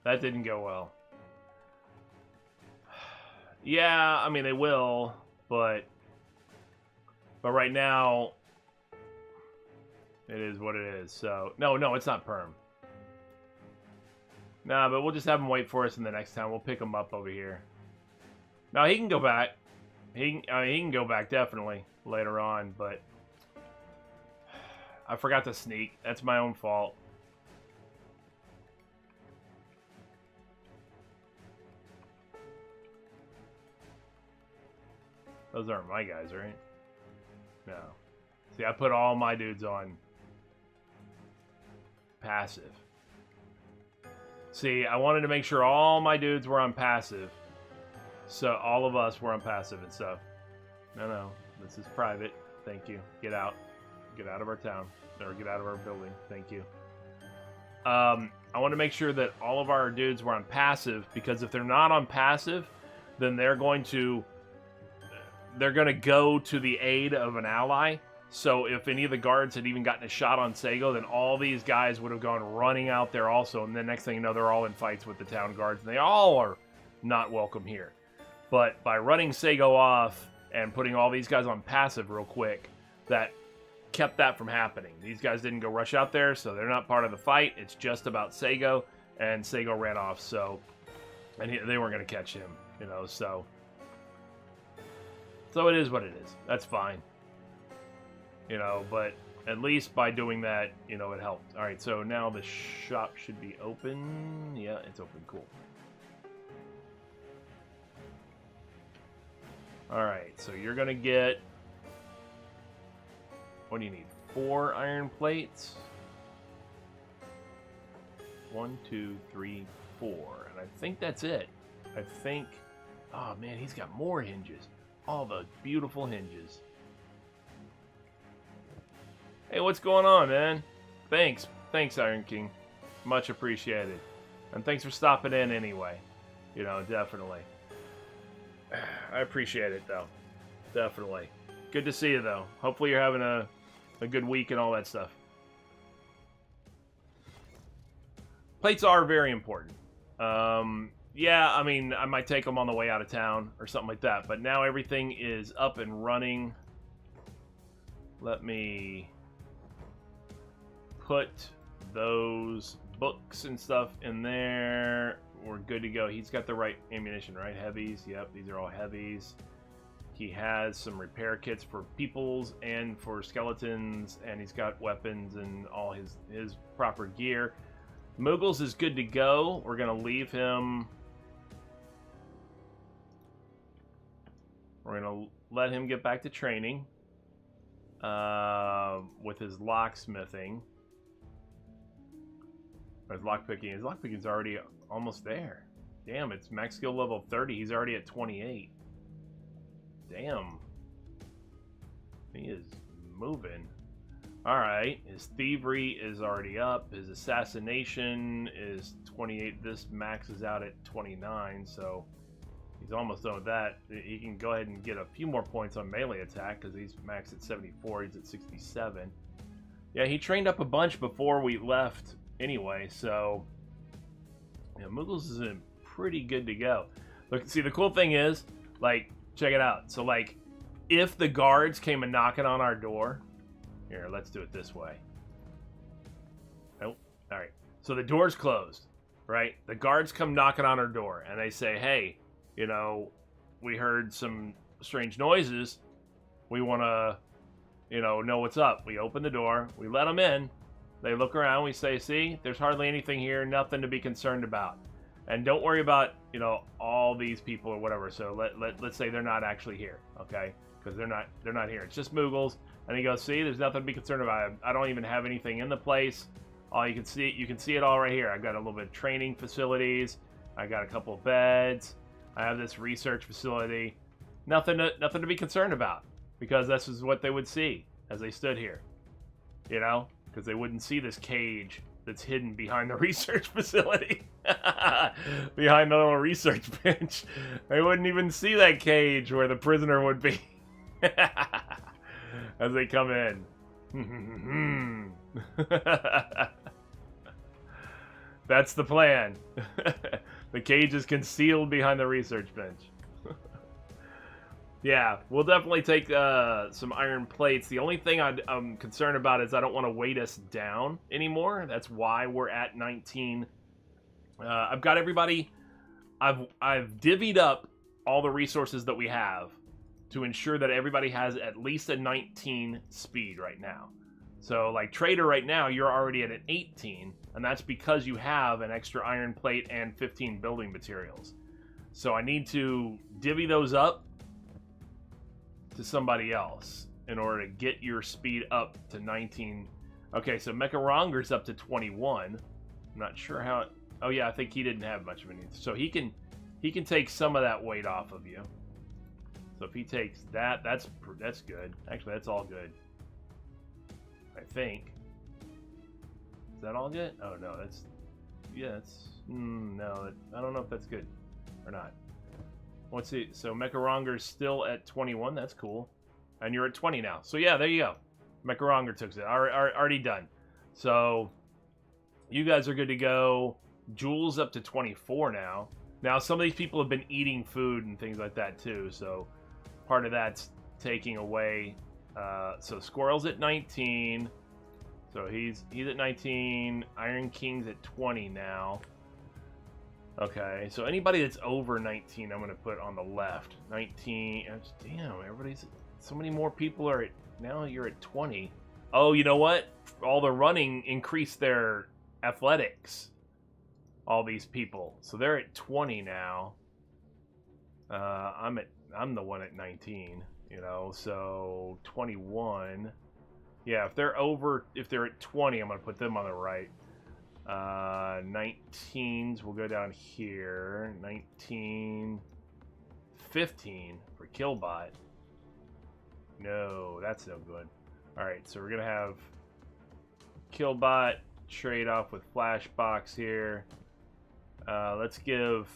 That didn't go well. Yeah, I mean, they will, but right now, it is what it is. So, no, it's not perm. Nah, but we'll just have him wait for us in the next town. We'll pick him up over here. No, he can go back. He can go back definitely later on, but I forgot to sneak. That's my own fault. Those aren't my guys, right? No. See, I put all my dudes on passive. See, I wanted to make sure all my dudes were on passive. So all of us were on passive and stuff. No. This is private. Thank you. Get out. Get out of our town. Or get out of our building. Thank you. I want to make sure that all of our dudes were on passive, because if they're not on passive, then they're going to go to the aid of an ally. So if any of the guards had even gotten a shot on Sego, then all these guys would have gone running out there also. And then next thing you know, they're all in fights with the town guards. And they all are not welcome here. But by running Sego off and putting all these guys on passive real quick, that kept that from happening. These guys didn't go rush out there, so they're not part of the fight. It's just about Sego, and Sego ran off, so... And they weren't going to catch him, you know, so... So it is what it is. That's fine. You know, but at least by doing that, you know, it helped. Alright, so now the shop should be open. Yeah, it's open. Cool. Alright, so you're going to get... What do you need? 4 iron plates? 1, 2, 3, 4. And I think that's it. I think... Oh, man, he's got more hinges. All the beautiful hinges. Hey, what's going on, man? Thanks. Thanks, Iron King. Much appreciated. And thanks for stopping in anyway. You know, definitely. I appreciate it, though. Definitely. Good to see you, though. Hopefully you're having a good week and all that stuff. Plates are very important. Yeah, I mean, I might take them on the way out of town or something like that. But now everything is up and running. Let me put those books and stuff in there. We're good to go. He's got the right ammunition, right? Heavies. Yep, these are all heavies. He has some repair kits for peoples and for skeletons, and he's got weapons and all his proper gear. Moogles is good to go. We're going to leave him. We're going to let him get back to training with his locksmithing. Or his lockpicking. His lockpicking's already almost there. Damn, it's max skill level 30. He's already at 28. Damn. He is moving. Alright, his thievery is already up. His assassination is 28. This maxes out at 29, so he's almost done with that. He can go ahead and get a few more points on melee attack because he's maxed at 74. He's at 67. Yeah, he trained up a bunch before we left anyway, so yeah, Moogles is in pretty good to go. Look, see, the cool thing is, like, check it out. So, like, if the guards came and knocking on our door... Here, let's do it this way. Oh, alright. So the door's closed, right? The guards come knocking on our door, and they say, hey, you know, we heard some strange noises. We want to, you know what's up. We open the door. We let them in. They look around. We say, see, there's hardly anything here. Nothing to be concerned about. And don't worry about, you know, all these people or whatever. So let's say they're not actually here, okay? Because they're not here. It's just Moogles. And he goes, see, there's nothing to be concerned about. I don't even have anything in the place. All you can see it all right here. I've got a little bit of training facilities. I got a couple of beds. I have this research facility. Nothing to be concerned about, because this is what they would see as they stood here, you know, because they wouldn't see this cage that's hidden behind the research facility, behind the little research bench. They wouldn't even see that cage where the prisoner would be as they come in. That's the plan. The cage is concealed behind the research bench. Yeah, we'll definitely take some iron plates. The only thing I'm concerned about is I don't want to weight us down anymore. That's why we're at 19. I've got everybody. I've divvied up all the resources that we have to ensure that everybody has at least a 19 speed right now. So, like Trader right now, you're already at an 18, and that's because you have an extra iron plate and 15 building materials. So I need to divvy those up to somebody else in order to get your speed up to 19. Okay, so Mecharonger's up to 21. I'm not sure how it... Oh yeah, I think he didn't have much of anything. So he can take some of that weight off of you. So if he takes that, that's good. Actually, that's all good. I think. Is that all good? Oh no, that's... Yeah, that's... no, I don't know if that's good or not. Let's see. So Mecharonger's still at 21. That's cool. And you're at 20 now. So yeah, there you go. Mecharonger took it. Already done. So you guys are good to go. Jules up to 24 now. Now some of these people have been eating food and things like that too. So part of that's taking away. So Squirrel's at 19. So he's at 19. Iron King's at 20 now. Okay, so anybody that's over 19, I'm going to put on the left. 19. Damn, everybody's... So many more people are at... Now you're at 20. Oh, you know what? All the running increased their athletics. All these people. So they're at 20 now. I'm the one at 19, you know, so 21. Yeah, if they're at 20, I'm going to put them on the right. 19s will go down here. 19, 15 for Killbot. No, that's no good. Alright, so we're going to have Killbot trade off with Flashbox here. Let's give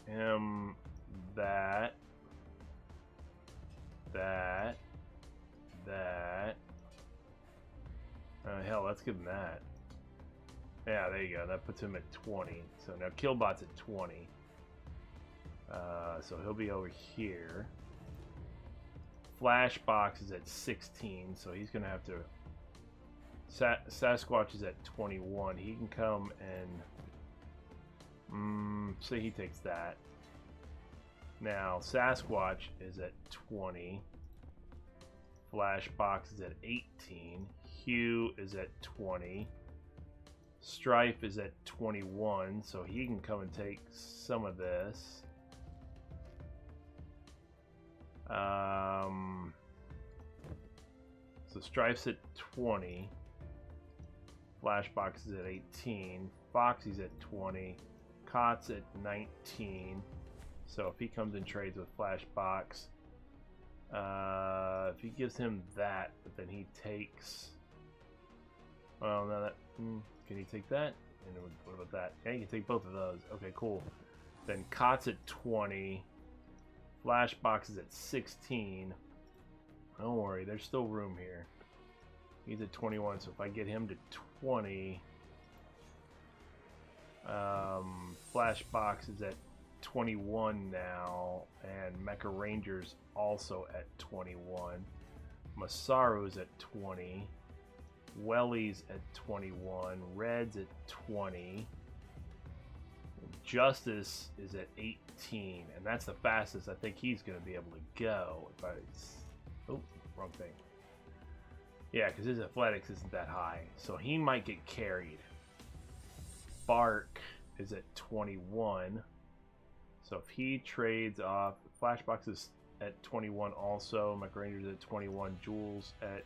him that. Hell, let's give him that. Yeah, there you go. That puts him at 20. So now Killbot's at 20. So he'll be over here. Flashbox is at 16, so he's going to have to... Sasquatch is at 21. He can come and... say he takes that. Now, Sasquatch is at 20. Flashbox is at 18. Hugh is at 20. Strife is at 21, so he can come and take some of this. So Strife's at 20. Flashbox is at 18. Foxy's at 20. Cot's at 19. So if he comes and trades with Flashbox, if he gives him that, but then he takes... Well, no, that... can he take that? And what about that? Yeah, he can take both of those. Okay, cool. Then Cot's at 20. Flashbox is at 16. Don't worry, there's still room here. He's at 21, so if I get him to 20... Flashbox is at 21 now, and Mecha Ranger's also at 21. Masaru's at 20. Welly's at 21. Red's at 20. Justice is at 18, and that's the fastest I think he's going to be able to go. If I... Oh, wrong thing. Yeah, because his athletics isn't that high. So he might get carried. Bark is at 21. So if he trades off... Flashbox is at 21 also. McRanger's at 21. Jules at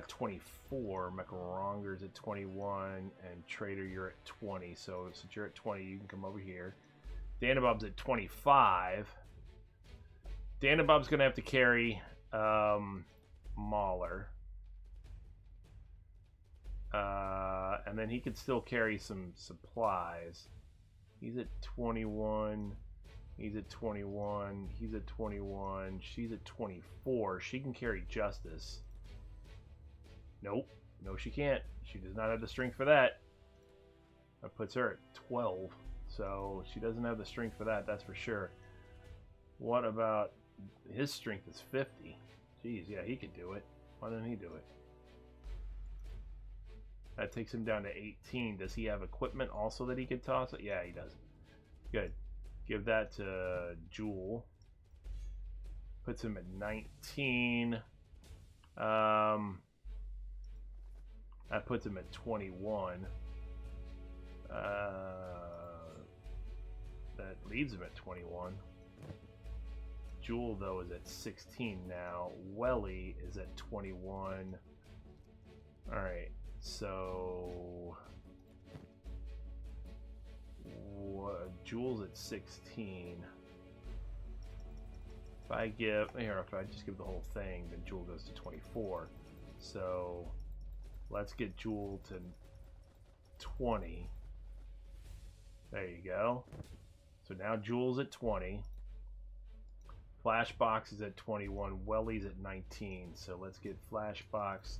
24. McRonger's at 21. And Trader, you're at 20. So since you're at 20, you can come over here. Danabob's at 25. Danabob's going to have to carry Mauler. And then he could still carry some supplies. He's at 21. He's at 21. He's at 21. She's at 24. She can carry Justice. Nope. No, she can't. She does not have the strength for that. That puts her at 12. So she doesn't have the strength for that, that's for sure. What about... His strength is 50. Jeez, yeah, he could do it. Why didn't he do it? That takes him down to 18. Does he have equipment also that he could toss it? Yeah, he does. Good. Give that to Jewel. Puts him at 19. That puts him at 21. That leaves him at 21. Jewel, though, is at 16 now. Welly is at 21. Alright, so... Jewel's at 16. If I just give the whole thing, then Jewel goes to 24. So, let's get Jewel to 20. There you go. So now Jewel's at 20. Flashbox is at 21. Welly's at 19. So let's get Flashbox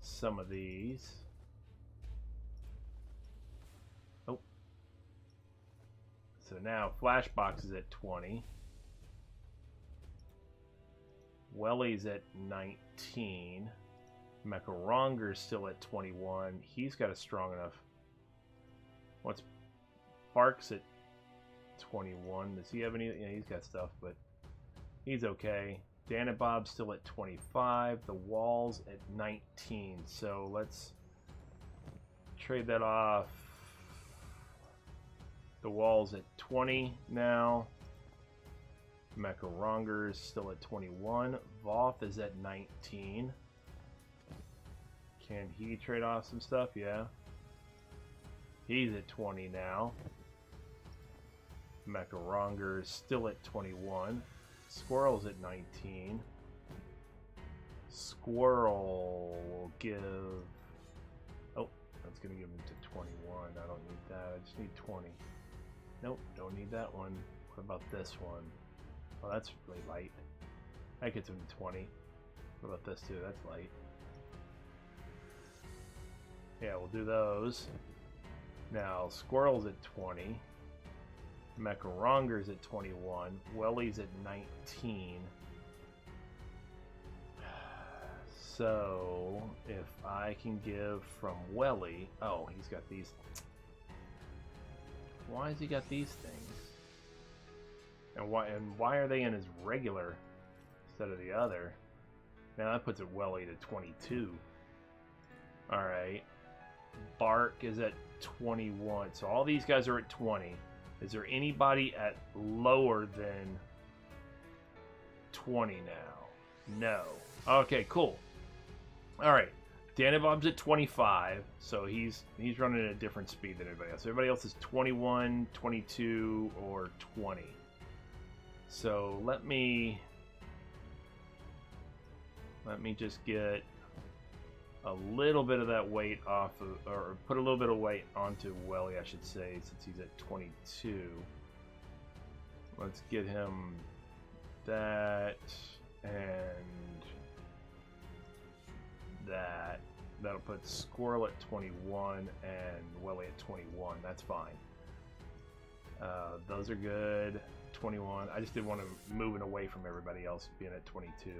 some of these. Oh. So now Flashbox is at 20. Welly's at 19. Mecharonger's still at 21. He's got a strong enough. What's Bark's at 21. Does he have any? Yeah, he's got stuff, but he's okay. Danabob's still at 25. The Wall's at 19. So let's trade that off. The Wall's at 20 now. Mecharonger's still at 21. Voth is at 19. Can he trade off some stuff? Yeah. He's at 20 now. Mecharonger's still at 21. Squirrel's at 19. Squirrel will give... Oh, that's going to give him to 21. I don't need that. I just need 20. Nope, don't need that one. What about this one? Oh, that's really light. That gets him to 20. What about this too? That's light. Yeah, we'll do those. Now, Squirrel's at 20. Mecharonger's at 21. Welly's at 19. So, if I can give from Welly... Oh, he's got these... Why has he got these things? And why are they in his regular instead of the other? Now that puts it Welly to 22. Alright. Bark is at 21. So all these guys are at 20. Is there anybody at lower than 20 now? No. Okay, cool. Alright. Danabob's at 25, so he's running at a different speed than everybody else. Everybody else is 21, 22, or 20. So let me just get a little bit of that weight off of, or put a little bit of weight onto Welly, I should say, since he's at 22. Let's get him that and that. That'll put Squirrel at 21 and Welly at 21. That's fine. Those are good. 21. I just didn't want to move it away from everybody else being at 22.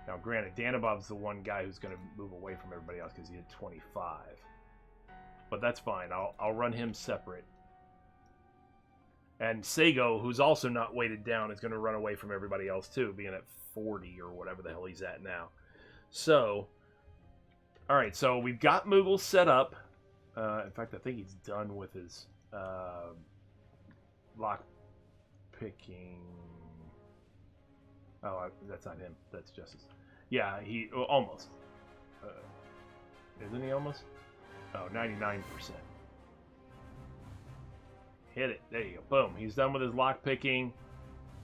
Now, granted, Danabob's the one guy who's going to move away from everybody else because he's at 25. But that's fine. I'll run him separate. And Sago, who's also not weighted down, is going to run away from everybody else too, being at 40 or whatever the hell he's at now. So, all right. So we've got Moogle set up. In fact, I think he's done with his lock picking. Oh, that's not him. That's Justice. Yeah, he almost. Isn't he almost? Oh, 99%. Hit it. There you go. Boom. He's done with his lock picking.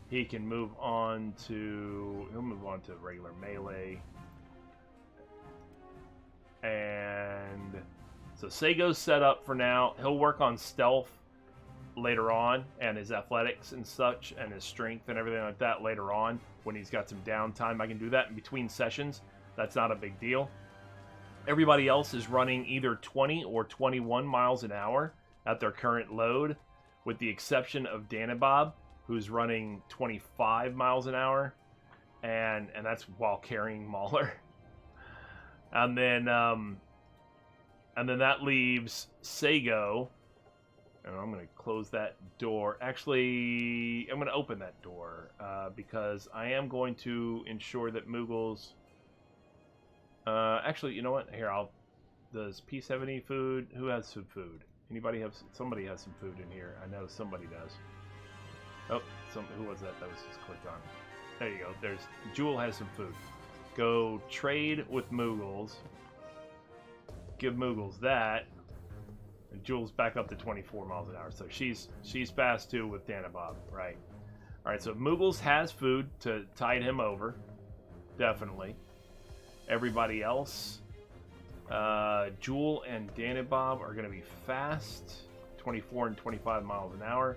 He can move on to... He'll move on to regular melee. And... So Sego's set up for now. He'll work on stealth later on. And his athletics and such. And his strength and everything like that later on. When he's got some downtime. I can do that in between sessions. That's not a big deal. Everybody else is running either 20 or 21 miles an hour at their current load. With the exception of Danabob, who's running 25 miles an hour, and that's while carrying Mauler. And then that leaves Sego. And I'm going to close that door. Actually, I'm going to open that door because I am going to ensure that Moogles. Actually, you know what? Here, does Peace have any food? Who has some food? Anybody have? Somebody has some food in here. I know somebody does. Oh, who was that? That was just clicked on. There you go. Jewel has some food. Go trade with Moogles. Give Moogles that. And Jewel's back up to 24 miles an hour. So she's fast too with Danabob, right? All right. So Moogles has food to tide him over. Definitely. Everybody else. Jewel and Danabob are going to be fast, 24 and 25 miles an hour.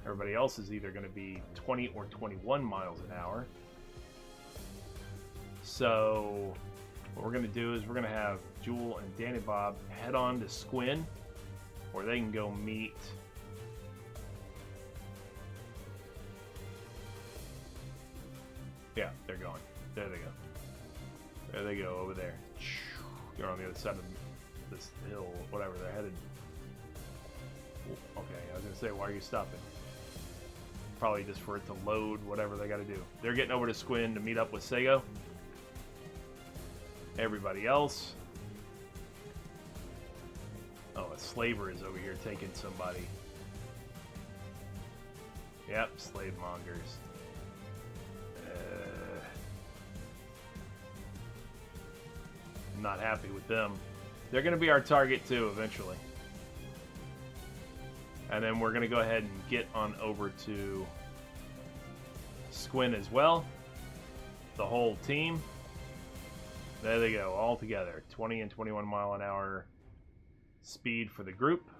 Everybody else is either going to be 20 or 21 miles an hour. So what we're going to do is we're going to have Jewel and Danabob head on to Squin, where they can go meet yeah, they're going. There they go. There they go, over there. They're on the other side of this hill, whatever they're headed. Okay, I was going to say, why are you stopping? Probably just for it to load, whatever they got to do. They're getting over to Squin to meet up with Sego. Everybody else. Oh, a slaver is over here taking somebody. Yep, slave mongers. Not happy with them. They're going to be our target too eventually. And then we're going to go ahead and get on over to Squin as well. The whole team. There they go, all together. 20 and 21 mile an hour speed for the group.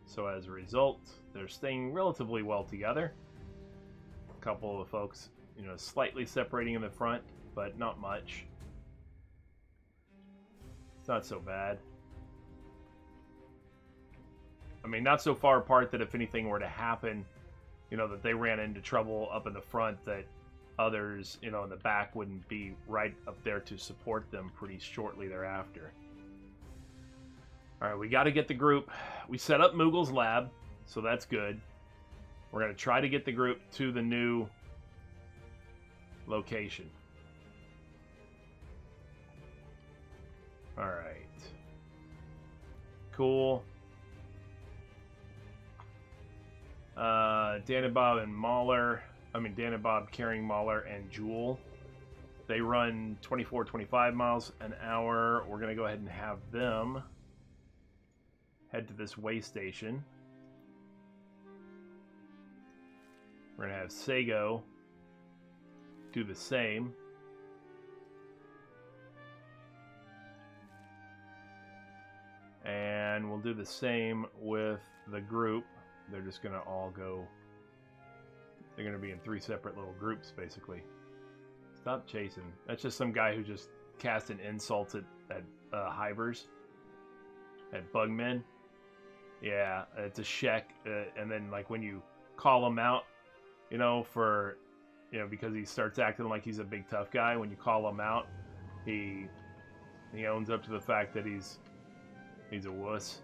So as a result, they're staying relatively well together. A couple of folks, slightly separating in the front, but not much. It's not so bad. I mean, not so far apart that if anything were to happen, that they ran into trouble up in the front, that others, in the back wouldn't be right up there to support them pretty shortly thereafter. All right, we got to get the group. We set up Moogles Lab, so that's good. We're going to try to get the group to the new location. All right. Cool. Danabob and Mauler. Danabob carrying Mauler and Jewel. They run 24, 25 miles an hour. We're going to go ahead and have them head to this way station. We're going to have Sego do the same. And we'll do the same with the group. They're just going to all go... They're going to be in 3 separate little groups, basically. Stop chasing. That's just some guy who just casting insults at hivers. At bugmen. Yeah, it's a Shek. And then, when you call him out, because he starts acting like he's a big tough guy, when you call him out, he owns up to the fact that he's a wuss.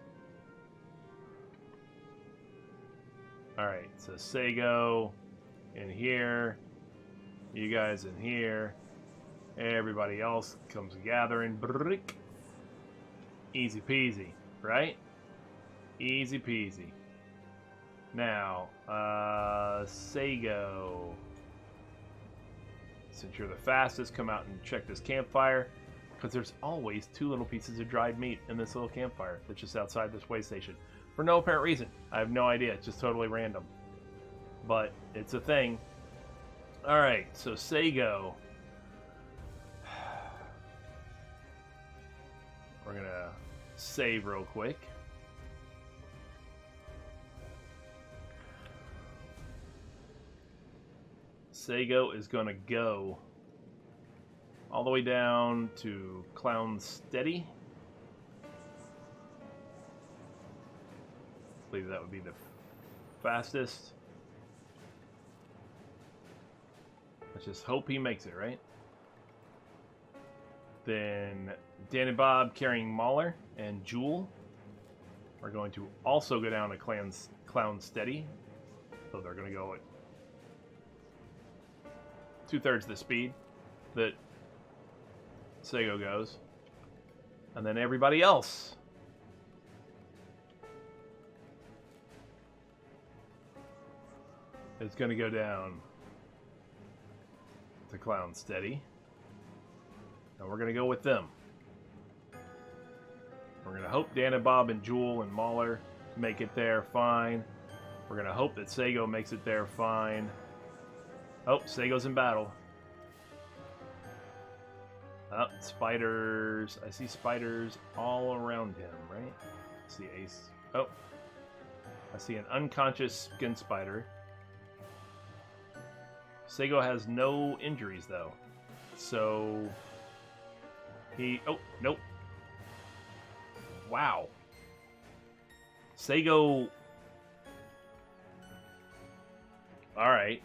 Alright, so Sego in here. You guys in here. Everybody else comes gathering. Brick. Easy peasy, right? Easy peasy. Now, Sago. Since you're the fastest, come out and check this campfire. Because there's always 2 little pieces of dried meat in this little campfire that's just outside this way station. For no apparent reason. I have no idea. It's just totally random. But it's a thing. Alright, so Sago. We're going to save real quick. Sago is going to go all the way down to Clownsteady. I believe that would be the fastest. Let's just hope he makes it, right? Then Dan and Bob carrying Mauler and Jewel are going to also go down to Clownsteady. So they're going to go at 2/3 the speed that Sago goes. And then everybody else is going to go down to Clownsteady. And we're going to go with them. We're going to hope Dan and Bob and Jewel and Mauler make it there fine. We're going to hope that Sago makes it there fine. Oh, Sago's in battle. Oh, spiders. I see spiders all around him, right? I see Ace. Oh. I see an unconscious skin spider. Sago has no injuries, though. So... Oh, nope. Wow. Sago... Alright.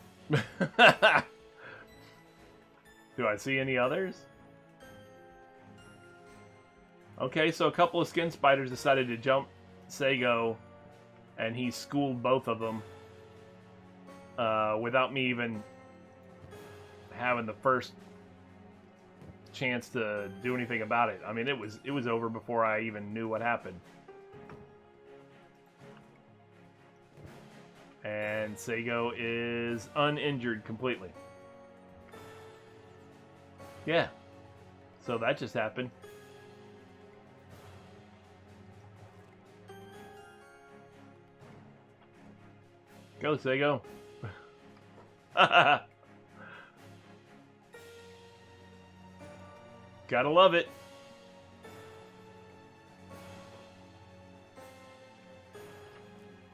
Do I see any others? Okay, so a couple of skin spiders decided to jump Sago, and he schooled both of them without me even having the first chance to do anything about it. I mean, it was over before I even knew what happened. And Sago is uninjured completely. Yeah. So that just happened. Go, Sago. Gotta love it.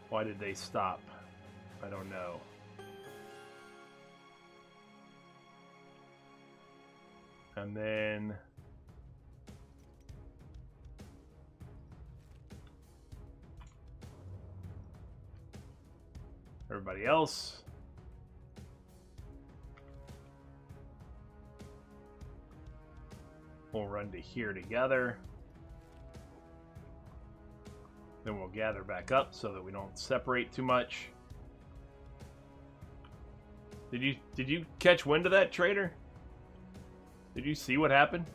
Why did they stop? I don't know. And then... everybody else. We'll run to here together. Then we'll gather back up so that we don't separate too much. Did you catch wind of that, Trader? Did you see what happened?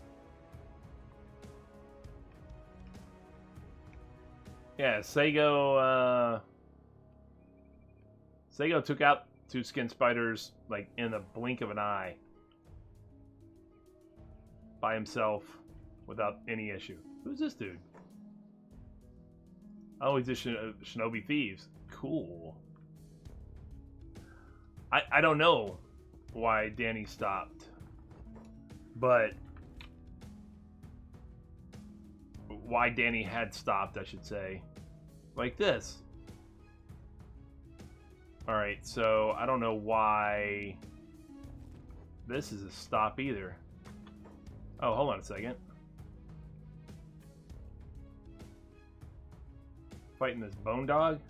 Yeah, Sago took out 2 skin spiders like in the blink of an eye. By himself, without any issue. Who's this dude? Oh, he's a Shinobi Thieves. Cool. I don't know why Danny stopped, but why Danny had stopped, I should say. Like this. Alright, so I don't know why this is a stop either. Oh, hold on a second. Fighting this bone dog?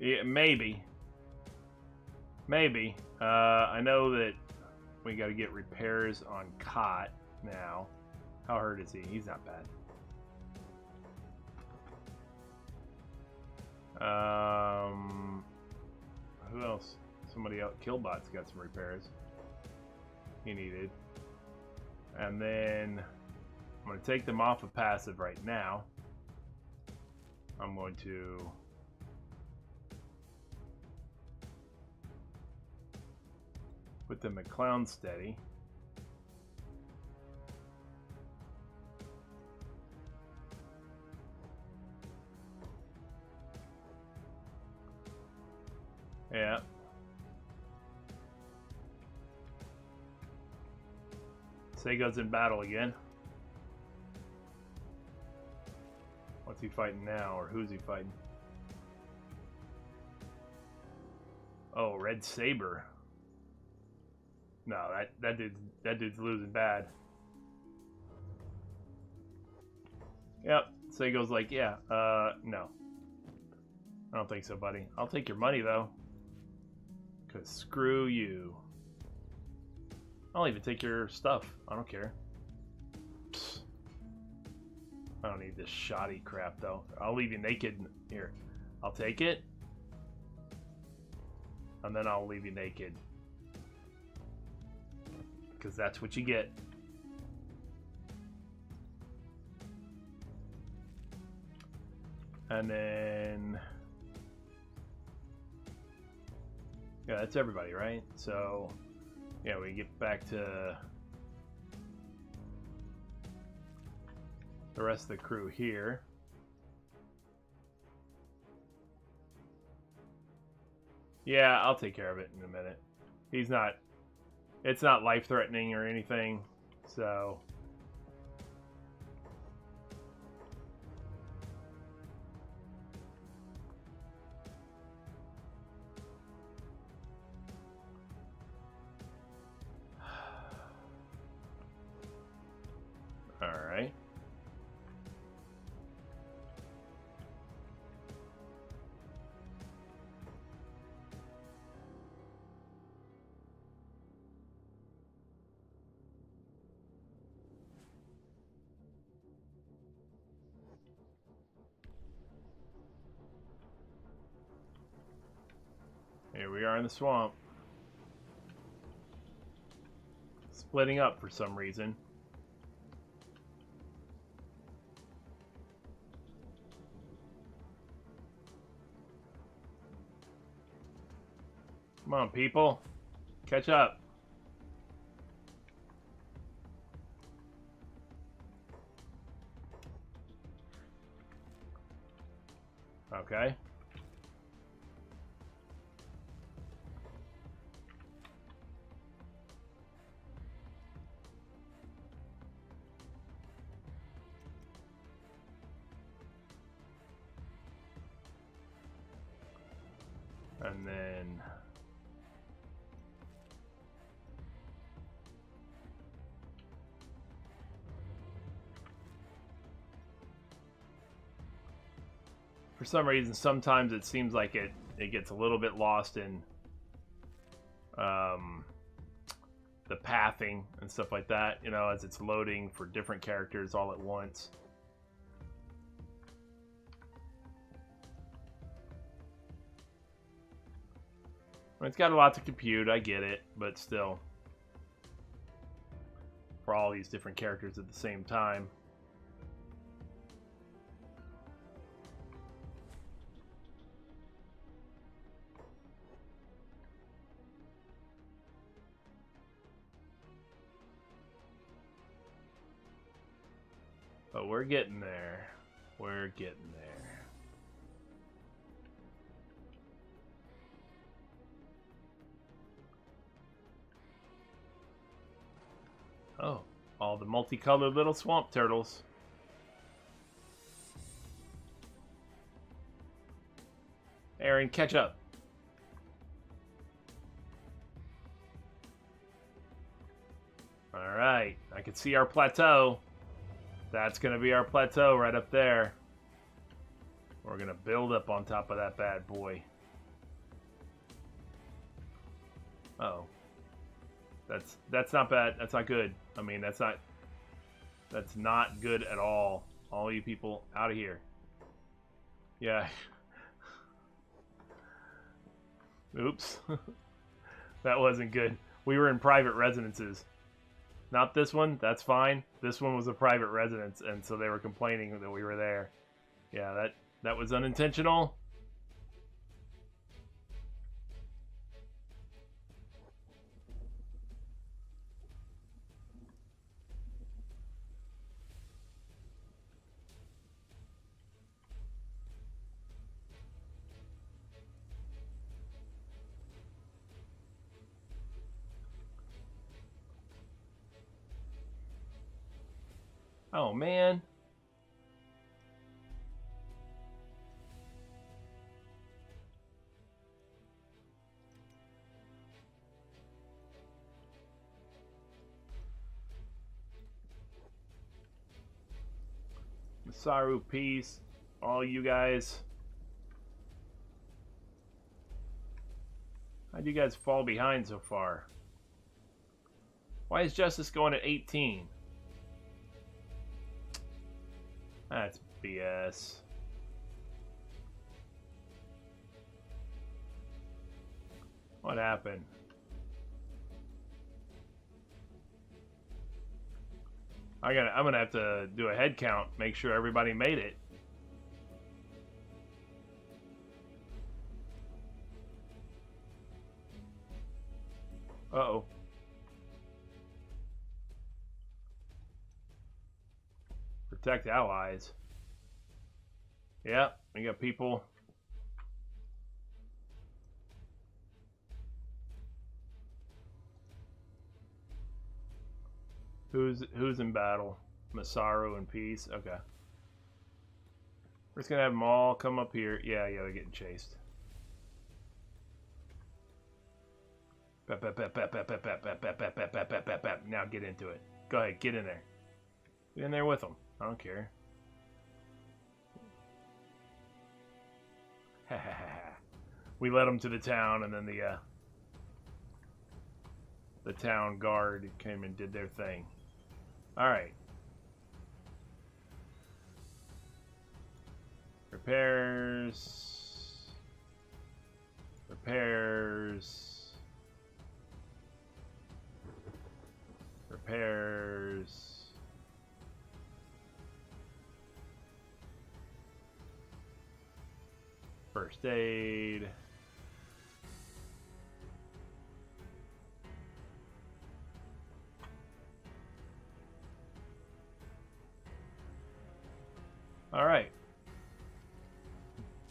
Yeah, maybe. Maybe. I know that we got to get repairs on Cot now. How hurt is he? He's not bad. Who else? Somebody else. Killbot's got some repairs he needed. And then I'm going to take them off of passive right now. I'm going to put them at Clownsteady. Yeah. Sego's in battle again. What's he fighting now, or who's he fighting? Oh, Red Saber. No, that dude's losing bad. Yep. Sego's like, yeah, no. I don't think so, buddy. I'll take your money though. 'Cause screw you. I'll even take your stuff. I don't care. Psst. I don't need this shoddy crap, though. I'll leave you naked. Here. I'll take it. And then I'll leave you naked. Because that's what you get. And then... yeah, that's everybody, right? So... yeah, we get back to the rest of the crew here. Yeah, I'll take care of it in a minute. He's not... it's not life-threatening or anything, so... Alright. Here we are in the swamp. Splitting up for some reason. Come on, people. Catch up. Okay. And then... for some reason, sometimes it seems like it gets a little bit lost in the pathing and stuff like that, you know, as it's loading for different characters all at once. It's got a lot to compute, I get it, but still. For all these different characters at the same time. But we're getting there. We're getting there. Oh, all the multicolored little swamp turtles. Aaron, catch up. Alright, I can see our plateau. That's going to be our plateau right up there. We're going to build up on top of that bad boy. Uh-oh. That's not bad. That's not good. I mean, that's not good at all. All you people out of here. Yeah. Oops. That wasn't good. We were in private residences. Not this one. That's fine. This one was a private residence, and so they were complaining that we were there. Yeah, that was unintentional. Oh, man. Masaru, peace. All you guys. How'd you guys fall behind so far? Why is Justice going at 18? That's BS. What happened? I'm gonna have to do a head count, make sure everybody made it. Uh-oh. Protect allies. Yeah, we got people. Who's in battle? Masaru in peace. Okay. We're just gonna have them all come up here. Yeah, they're getting chased. Now get into it. Go ahead, get in there. Get in there with them. I don't care. We led them to the town, and then the town guard came and did their thing. All right. Repairs. Repairs. Repairs. First aid. All right.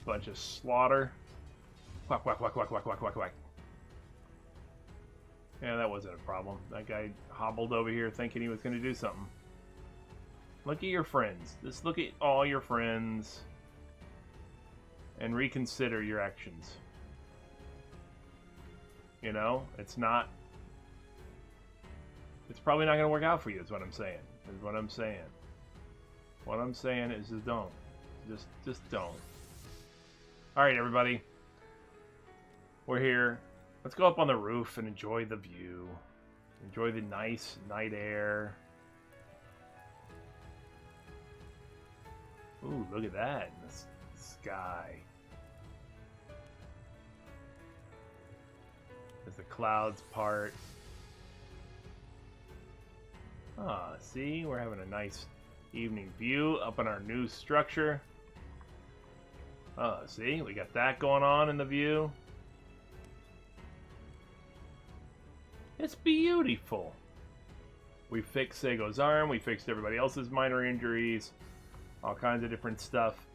Bunch of slaughter. Quack, quack, quack, quack, quack, quack, quack, quack. Yeah, that wasn't a problem. That guy hobbled over here thinking he was going to do something. Look at your friends. Just look at all your friends. And reconsider your actions. You know, it's probably not going to work out for you, is what I'm saying. Is what I'm saying. What I'm saying is just don't. Just don't. Alright, everybody. We're here. Let's go up on the roof and enjoy the view. Enjoy the nice night air. Ooh, look at that in the sky. As the clouds part. Ah, see? We're having a nice evening view up in our new structure. Oh, see? We got that going on in the view. It's beautiful. We fixed Sego's arm. We fixed everybody else's minor injuries. All kinds of different stuff.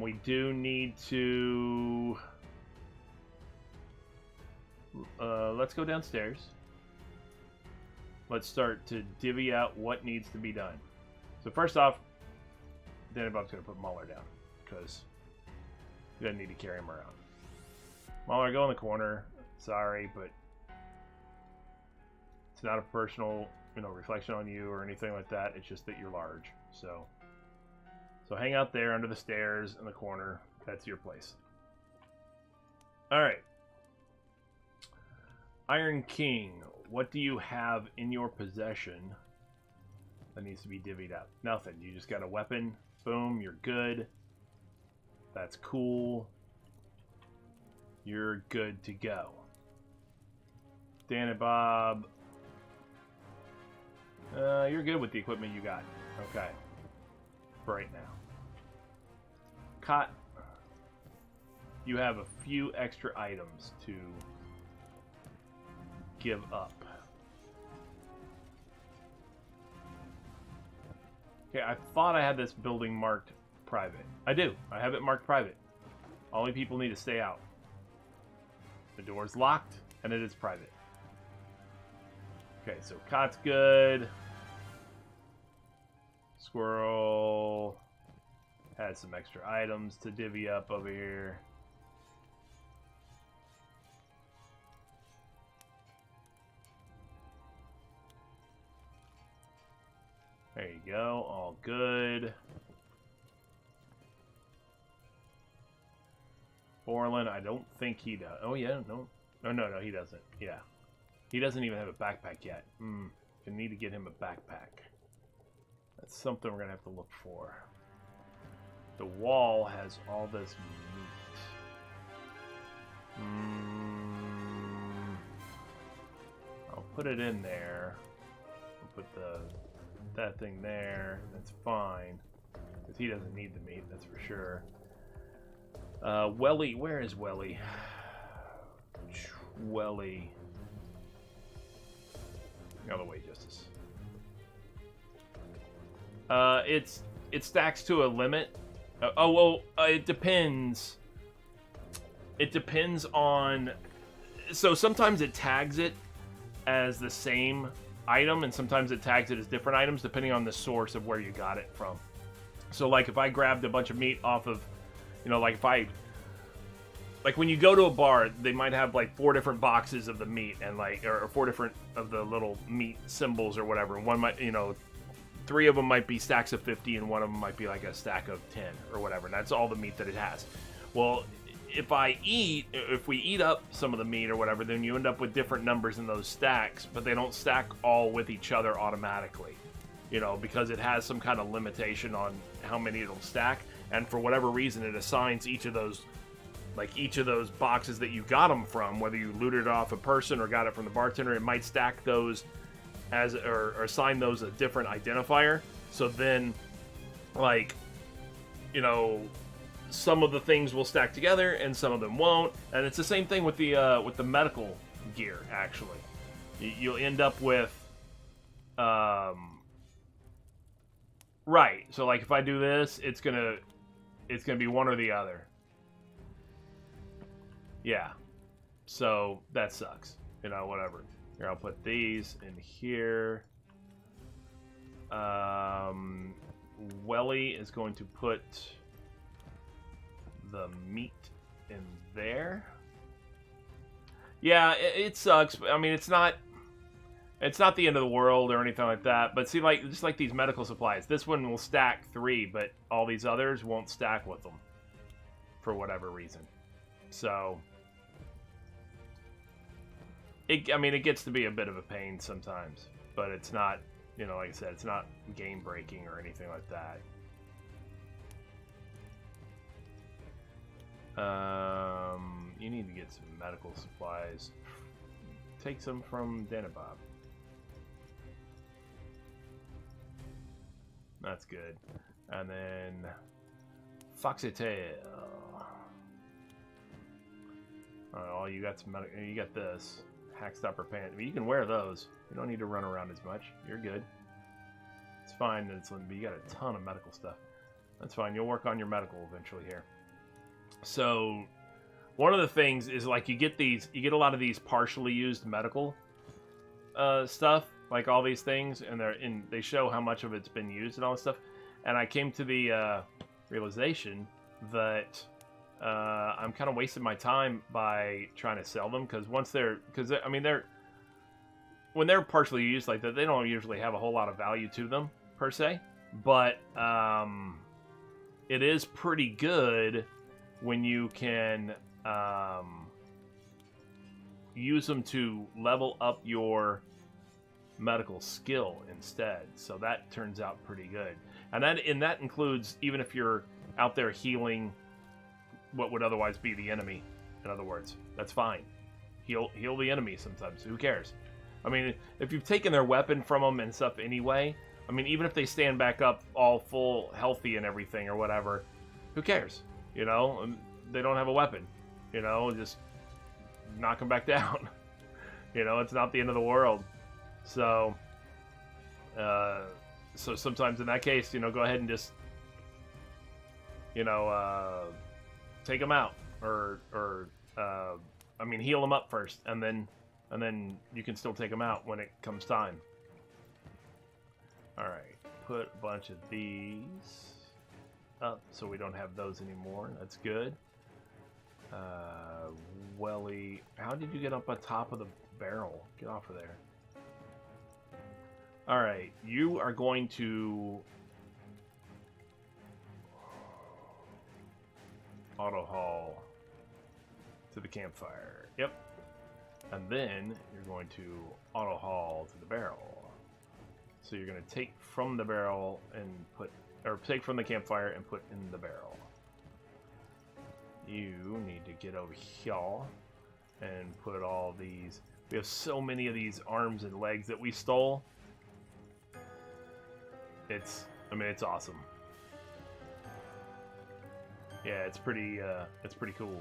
We do need to... let's go downstairs. Let's start to divvy out what needs to be done. So first off, Denebub's going to put Mauler down, because he doesn't need to carry him around. Mauler, go in the corner. Sorry, but it's not a personal, reflection on you or anything like that. It's just that you're large. So hang out there under the stairs in the corner. That's your place. All right. Iron King, what do you have in your possession that needs to be divvied up? Nothing. You just got a weapon. Boom, you're good. That's cool. You're good to go. Dan and Bob. You're good with the equipment you got. Okay. For right now. Cot. You have a few extra items to give up. Okay, I thought I had this building marked private. I do. I have it marked private. Only people need to stay out. The door's locked, and it is private. Okay, so Cot's good. Squirrel has some extra items to divvy up over here. There you go, all good. Borland, I don't think he does. Oh yeah, no. No, he doesn't. Yeah. He doesn't even have a backpack yet. We need to get him a backpack. That's something we're going to have to look for. The wall has all this meat. I'll put it in there. I'll put that thing there. That's fine. Because he doesn't need the meat, that's for sure. Welly, where is Welly? Welly. Out of the way, Justice. It stacks to a limit. It depends. It depends on. So sometimes it tags it as the same item, and sometimes it tags it as different items, depending on the source of where you got it from. So, like, if I grabbed a bunch of meat off of, like when you go to a bar, they might have like 4 different boxes of the meat, and like, or 4 different of the little meat symbols or whatever. And one might, 3 of them might be stacks of 50, and one of them might be like a stack of 10 or whatever. And that's all the meat that it has. Well, if we eat up some of the meat or whatever, then you end up with different numbers in those stacks, but they don't stack all with each other automatically, because it has some kind of limitation on how many it'll stack. And for whatever reason, it assigns each of those boxes that you got them from, whether you looted it off a person or got it from the bartender, it might stack those as, or assign those a different identifier. So then, some of the things will stack together and some of them won't. And it's the same thing with the medical gear, actually. You'll end up with, right. So like if I do this, it's gonna be one or the other. Yeah. So that sucks. Whatever. Here, I'll put these in here. Welly is going to put the meat in there. Yeah, it sucks. I mean, it's not the end of the world or anything like that. But see, just like these medical supplies, this one will stack 3, but all these others won't stack with them for whatever reason. So, it gets to be a bit of a pain sometimes, but it's not, like I said, it's not game breaking or anything like that. You need to get some medical supplies. Take some from Dan and Bob. That's good. And then Foxy Tail. Oh, you got some medical. You got this Hackstopper pants. I mean, you can wear those. You don't need to run around as much. You're good. It's fine. But you got a ton of medical stuff. That's fine. You'll work on your medical eventually here. So, one of the things is you get a lot of these partially used medical stuff, like all these things, and they show how much of it's been used and all this stuff. And I came to the realization that I'm kind of wasting my time by trying to sell them, because when they're partially used like that, they don't usually have a whole lot of value to them per se, but it is pretty good when you can use them to level up your medical skill instead. So that turns out pretty good. And that includes even if you're out there healing what would otherwise be the enemy. In other words, that's fine. Heal the enemy sometimes. Who cares? I mean, if you've taken their weapon from them and stuff anyway, I mean, even if they stand back up all full healthy and everything or whatever, who cares? You know, they don't have a weapon. You know, just knock them back down. You know, it's not the end of the world. So, so sometimes in that case, you know, go ahead and just, you know, take them out, or I mean, heal them up first, and then you can still take them out when it comes time. All right, put a bunch of these up so we don't have those anymore. That's good. Welly, how did you get up on top of the barrel? Get off of there. All right, you are going to auto haul to the campfire. Yep. And then you're going to auto haul to the barrel. So you're going to take from the barrel and put, or take from the campfire and put in the barrel. You need to get over here and put all these. We have so many of these arms and legs that we stole. I mean, it's awesome. Yeah, it's pretty cool.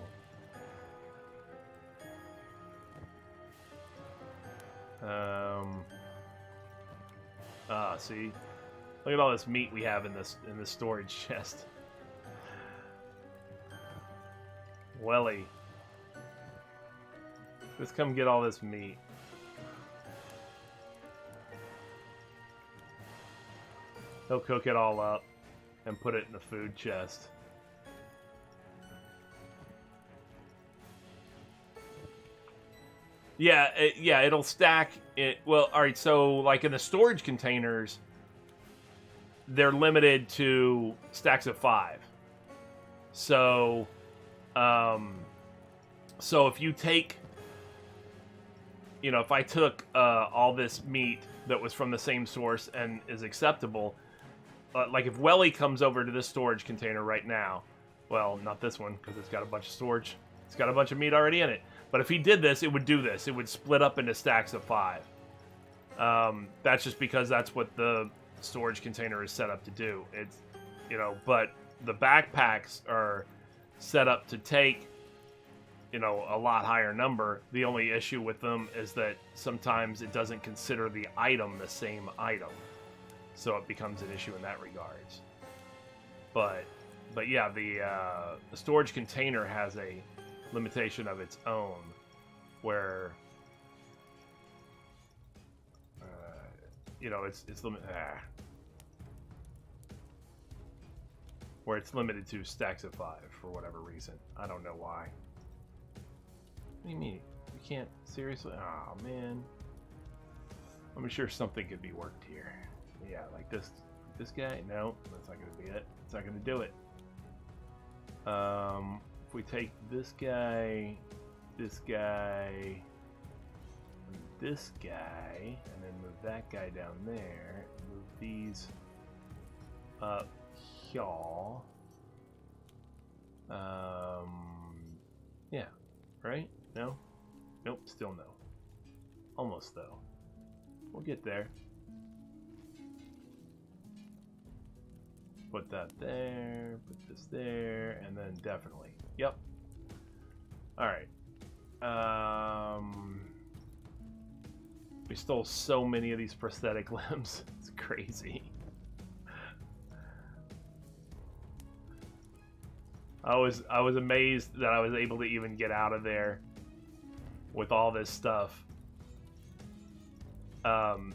See, look at all this meat we have in this storage chest. Welly, let's come get all this meat. He'll cook it all up and put it in the food chest. Yeah, it'll stack it. Well, all right, so like in the storage containers, they're limited to stacks of 5. So, so if you take, you know, if I took all this meat that was from the same source and is acceptable, like if Welly comes over to this storage container right now, well, not this one because it's got a bunch of storage. It's got a bunch of meat already in it. But if he did this, it would do this. It would split up into stacks of 5. That's just because that's what the storage container is set up to do. It's, you know, but the backpacks are set up to take, you know, a lot higher number. The only issue with them is that sometimes it doesn't consider the item the same item. So it becomes an issue in that regards. But yeah, the storage container has a limitation of its own, where you know, it's where it's limited to stacks of 5 for whatever reason. I don't know why. What do you mean? You can't seriously? Oh man, I'm sure something could be worked here. Yeah, like this guy. No, that's not gonna be it. It's not gonna do it. If we take this guy, and this guy, and then move that guy down there, and move these up here. Yeah, right? No? Nope, still no. Almost though. We'll get there. Put that there, put this there, and then definitely. Yep. Alright. We stole so many of these prosthetic limbs. It's crazy. I was amazed that I was able to even get out of there with all this stuff.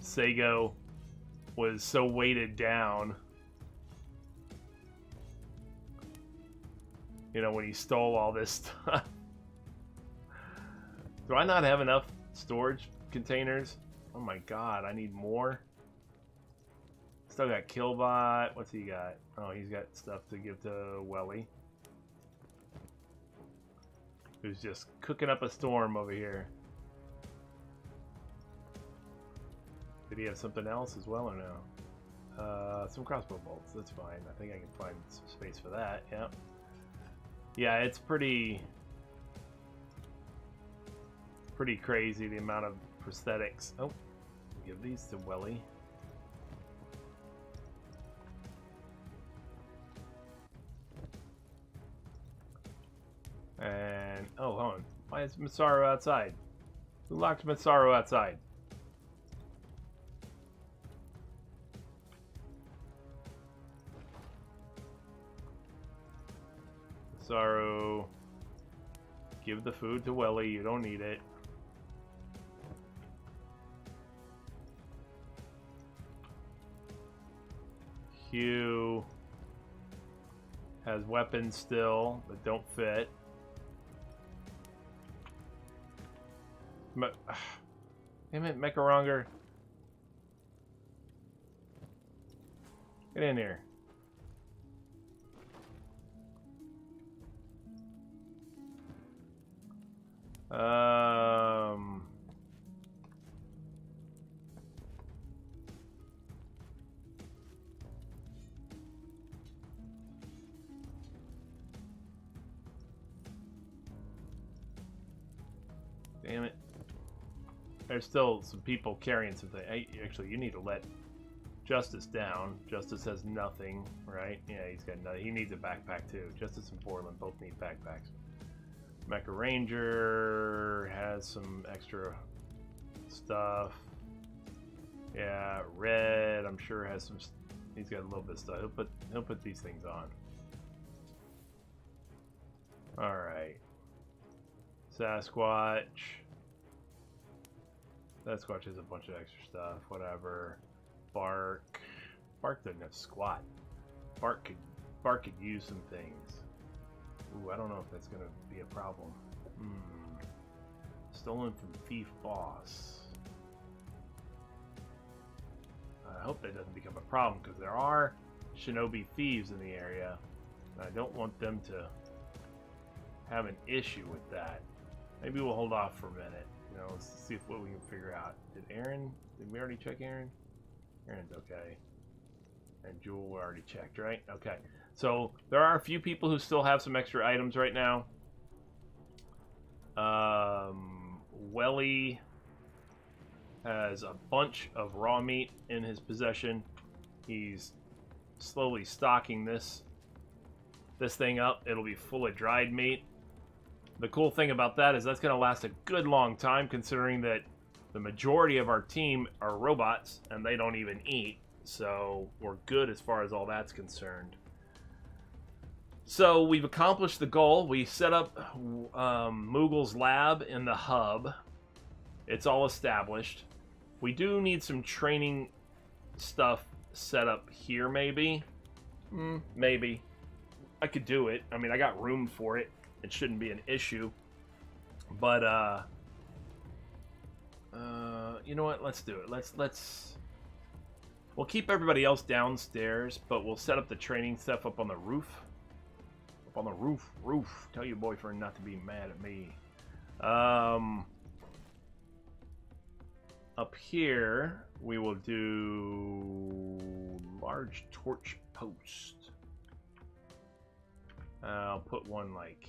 Sego was so weighted down. You know, when he stole all this stuff. Do I not have enough storage containers? Oh my god, I need more. Still got Killbot. What's he got? Oh, he's got stuff to give to Welly, who's just cooking up a storm over here. Did he have something else as well or no? Some crossbow bolts. That's fine. I think I can find some space for that. Yeah. Yeah, it's pretty crazy the amount of prosthetics. Oh, give these to Welly. And oh, hold on. Why is Masaru outside? Who locked Masaru outside? Masaru, give the food to Welly. You don't need it. Hugh has weapons still that don't fit. Damn it, Mecharanger. Get in here. Damn it. There's still some people carrying something. Actually, you need to let Justice down. Justice has nothing, right? Yeah, he's got nothing. He needs a backpack too. Justice and Portland both need backpacks. Mecha Ranger has some extra stuff. Yeah, Red, I'm sure has some. He's got a little bit of stuff. He'll put these things on. All right. Sasquatch. Sasquatch has a bunch of extra stuff. Whatever. Bark. Bark doesn't have squat. Bark could use some things. Ooh, I don't know if that's gonna be a problem. Stolen from Thief Boss. I hope that doesn't become a problem because there are shinobi thieves in the area. And I don't want them to have an issue with that. Maybe we'll hold off for a minute. You know, let's see what we can figure out. Did we already check Aaron? Aaron's okay. And Jewel we already checked, right? Okay. So there are a few people who still have some extra items right now. Welly has a bunch of raw meat in his possession. He's slowly stocking this thing up. It'll be full of dried meat. The cool thing about that is that's going to last a good long time, considering that the majority of our team are robots and they don't even eat. So we're good as far as all that's concerned. So we've accomplished the goal. We set up Moogles Lab in the hub. It's all established. We do need some training stuff set up here, maybe. Maybe. I could do it. I mean, I got room for it. It shouldn't be an issue. But, you know what? Let's do it. We'll keep everybody else downstairs, but we'll set up the training stuff up on the roof. Up on the roof. Tell your boyfriend not to be mad at me. Up here, we will do large torch post. I'll put one like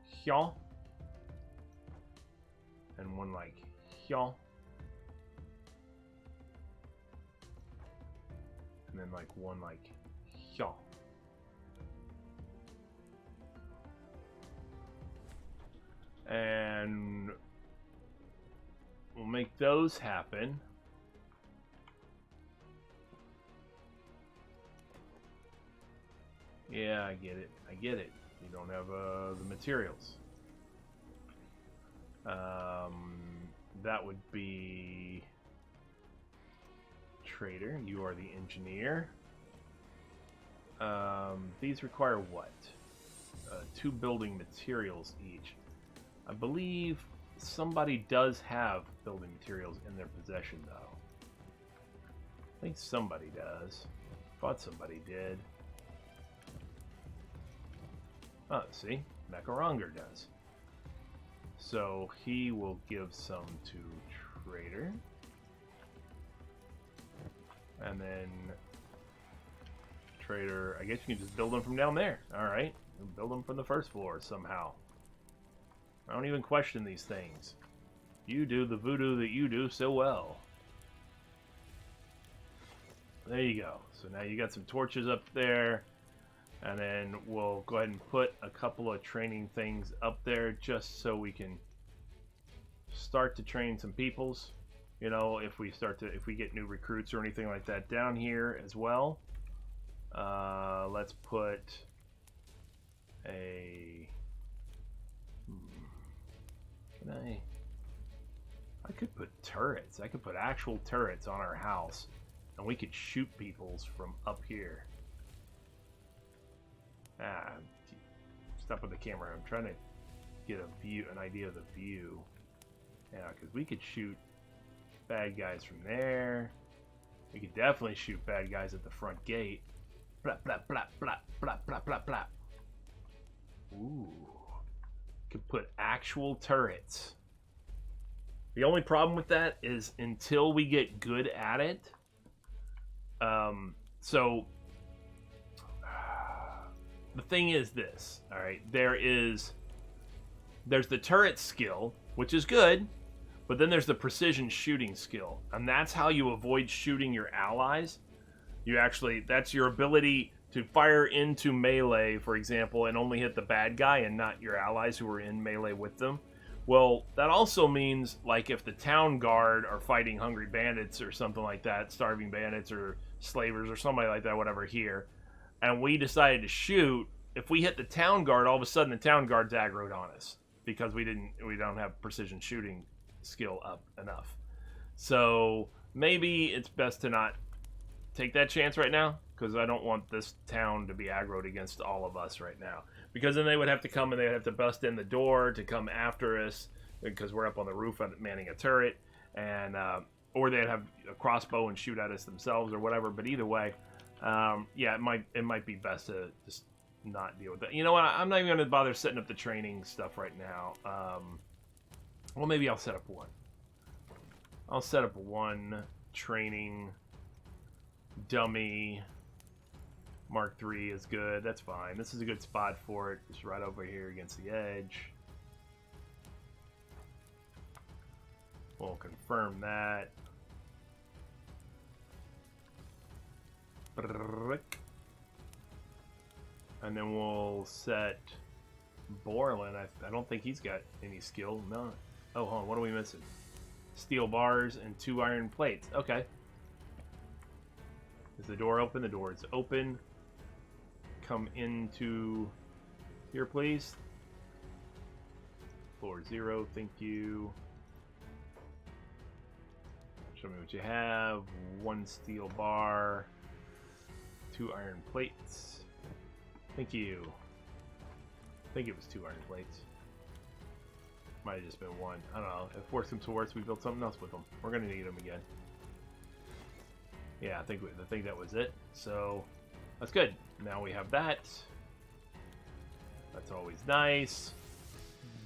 here, and one like here, and then like one like here. And we'll make those happen. Yeah, I get it. You don't have the materials. That would be Trader. You are the engineer. These require what? 2 building materials each. I believe somebody does have building materials in their possession, though. I think somebody does. Thought somebody did. Oh, see? Mecharanger does. So he will give some to Trader. And then trader, I guess you can just build them from down there. Alright, build them from the first floor somehow. I don't even question these things. You do the voodoo that you do so well. There you go. So now you got some torches up there. And then we'll go ahead and put a couple of training things up there just so we can start to train some peoples. You know, if we get new recruits or anything like that down here as well. Let's put a... I could put turrets. I could put actual turrets on our house. And we could shoot peoples from up here. Stop with the camera. I'm trying to get an idea of the view. Yeah, because we could shoot bad guys from there. We could definitely shoot bad guys at the front gate. Blap, blap, blap, blap, blap, blap, blap, blap. Ooh. Could put actual turrets. The only problem with that is until we get good at it. So the thing is this, all right, there's the turret skill, which is good, but then there's the precision shooting skill, and that's how you avoid shooting your allies. That's your ability to fire into melee, for example, and only hit the bad guy and not your allies who are in melee with them. Well, that also means, like, if the town guard are fighting hungry bandits or something like that, starving bandits or slavers or somebody like that, whatever, here, and we decided to shoot, if we hit the town guard, all of a sudden the town guard's aggroed on us because we don't have precision shooting skill up enough. So maybe it's best to not take that chance right now, because I don't want this town to be aggroed against all of us right now. Because then they would have to come and they'd have to bust in the door to come after us because we're up on the roof manning a turret, and or they'd have a crossbow and shoot at us themselves or whatever. But either way, yeah, it might be best to just not deal with that. You know what? I'm not even going to bother setting up the training stuff right now. Well, maybe I'll set up one. I'll set up one training dummy. Mark III is good. That's fine. This is a good spot for it. Just right over here against the edge. We'll confirm that. And then we'll set Borland. I don't think he's got any skill. No. Oh, hold on. What are we missing? Steel bars and 2 iron plates. Okay. Is the door open? The door is open. Come into here, please. Floor 0. Thank you. Show me what you have. 1 steel bar. 2 iron plates. Thank you. I think it was 2 iron plates. Might have just been 1. I don't know. If worse comes to worse, we build something else with them. We're gonna need them again. Yeah, I think that was it. So that's good. Now we have that. That's always nice.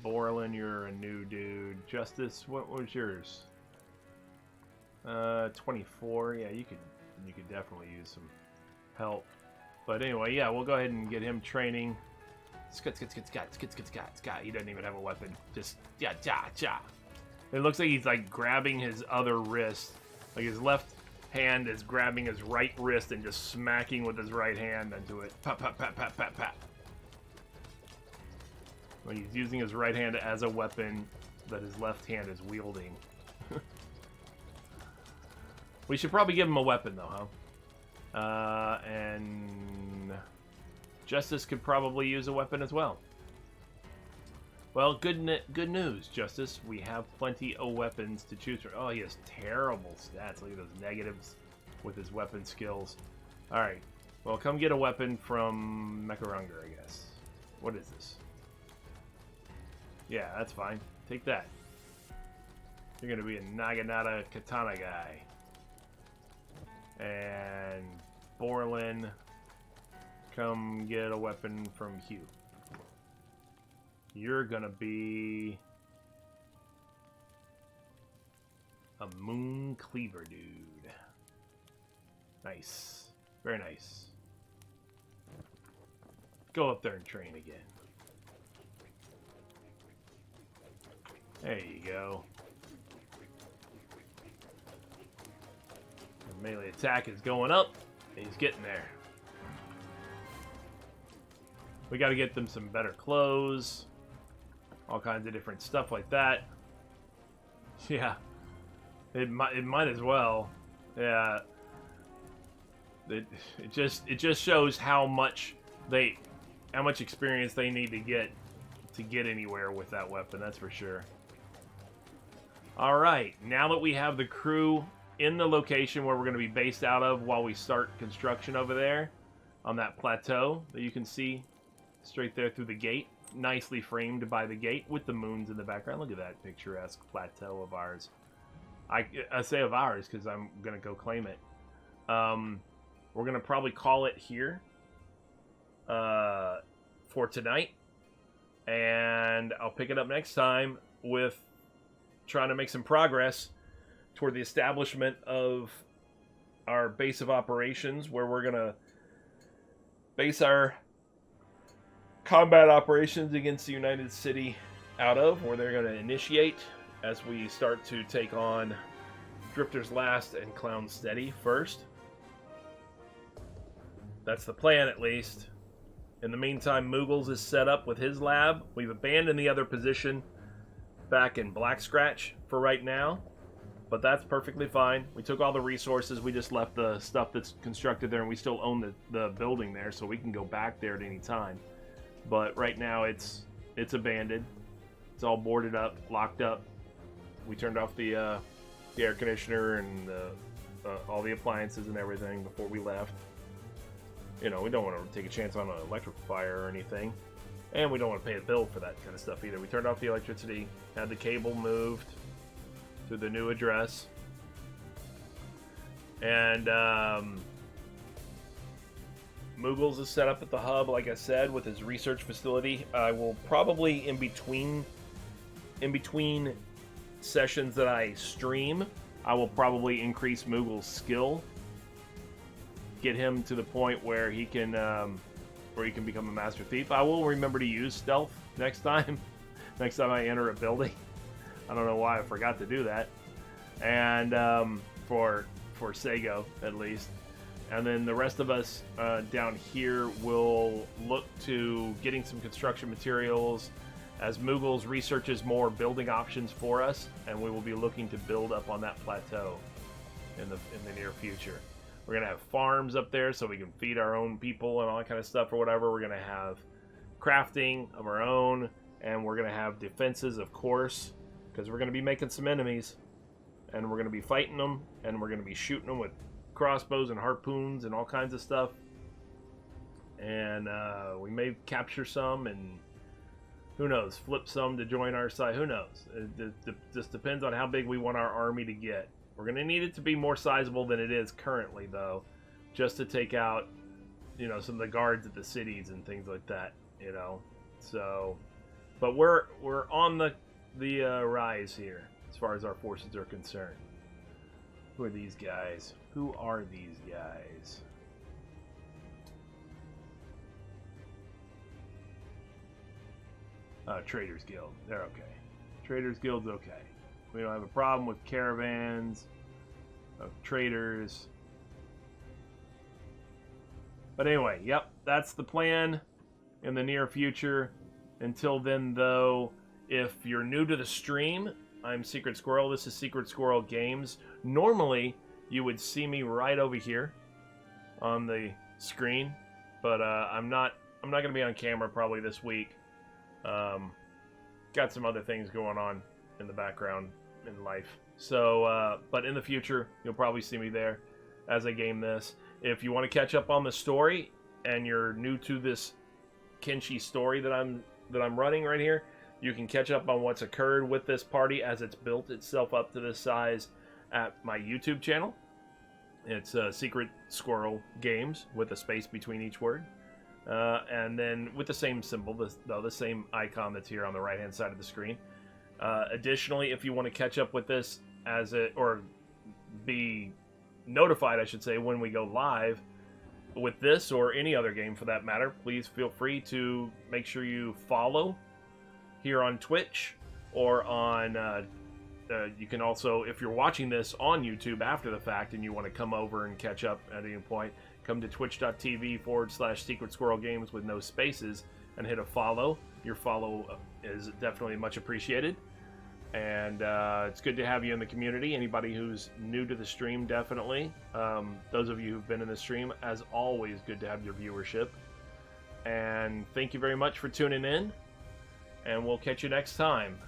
Borland, you're a new dude. Justice, what was yours? 24. Yeah, you could definitely use some help. But anyway, yeah, we'll go ahead and get him training. Scott. He doesn't even have a weapon. Just ja. It looks like he's like grabbing his other wrist. Like his left hand is grabbing his right wrist and just smacking with his right hand into it. Pop. When he's using his right hand as a weapon that his left hand is wielding. We should probably give him a weapon though, huh? And Justice could probably use a weapon as well. Well, good news, Justice. We have plenty of weapons to choose from. Oh, he has terrible stats. Look at those negatives with his weapon skills. Alright. Well, come get a weapon from Mecharanger, I guess. What is this? Yeah, that's fine. Take that. You're going to be a Naginata Katana guy. And Borland, come get a weapon from Hugh. You're gonna be a Moon Cleaver dude. Nice. Very nice. Go up there and train again. There you go. The melee attack is going up. And he's getting there. We got to get them some better clothes. All kinds of different stuff like that. Yeah. It might as well. Yeah. It just shows how much experience they need to get anywhere with that weapon, that's for sure. Alright, now that we have the crew in the location where we're going to be based out of while we start construction over there on that plateau that you can see straight there through the gate, nicely framed by the gate with the moons in the background. Look at that picturesque plateau of ours. I say of ours because I'm going to go claim it. We're going to probably call it here for tonight, and I'll pick it up next time with trying to make some progress toward the establishment of our base of operations, where we're going to base our combat operations against the United City out of, where they're going to initiate as we start to take on Drifter's Last and Clownsteady first. That's the plan, at least. In the meantime, Moogles is set up with his lab. We've abandoned the other position back in Black Scratch for right now, but that's perfectly fine. We took all the resources. We just left the stuff that's constructed there, and we still own the building there, so we can go back there at any time. But right now, it's abandoned. It's all boarded up, locked up. We turned off the air conditioner and all the appliances and everything before we left. You know, we don't want to take a chance on an electrical fire or anything. And we don't want to pay a bill for that kind of stuff either. We turned off the electricity, had the cable moved to the new address. And Moogles is set up at the hub, like I said, with his research facility. I will probably, in between sessions that I stream, I will probably increase Moogles' skill. Get him to the point where he can become a master thief. I will remember to use stealth next time. Next time I enter a building. I don't know why I forgot to do that. And for Sago, at least. And then the rest of us down here will look to getting some construction materials as Moogles researches more building options for us, and we will be looking to build up on that plateau in the near future. We're going to have farms up there so we can feed our own people and all that kind of stuff or whatever. We're going to have crafting of our own, and we're going to have defenses, of course, because we're going to be making some enemies, and we're going to be fighting them, and we're going to be shooting them with crossbows and harpoons and all kinds of stuff. And we may capture some and, who knows, flip some to join our side. Who knows? It just depends on how big we want our army to get. We're going to need it to be more sizable than it is currently, though, just to take out, you know, some of the guards at the cities and things like that, you know. So, but we're on the rise here as far as our forces are concerned. Who are these guys? Who are these guys? Traders Guild. They're okay. Traders Guild's okay. We don't have a problem with caravans of traders. But anyway, yep, that's the plan in the near future. Until then, though, if you're new to the stream, I'm Secret Squirrel. This is Secret Squirrel Games. Normally, you would see me right over here on the screen, but I'm not going to be on camera probably this week. Got some other things going on in the background in life. So, but in the future, you'll probably see me there as I game this. If you want to catch up on the story and you're new to this Kenshi story that I'm running right here, you can catch up on what's occurred with this party as it's built itself up to this size at my YouTube channel. It's Secret Squirrel Games with a space between each word. And then with the same symbol, the same icon that's here on the right-hand side of the screen. Additionally, if you want to catch up with this as it, or be notified, I should say, when we go live with this or any other game for that matter, please feel free to make sure you follow here on Twitch or on you can also, if you're watching this on YouTube after the fact and you want to come over and catch up at any point, come to twitch.tv/Secret Squirrel Games with no spaces and hit a follow. Your follow is definitely much appreciated. And it's good to have you in the community. Anybody who's new to the stream, definitely. Those of you who've been in the stream, as always, good to have your viewership. And thank you very much for tuning in. And we'll catch you next time.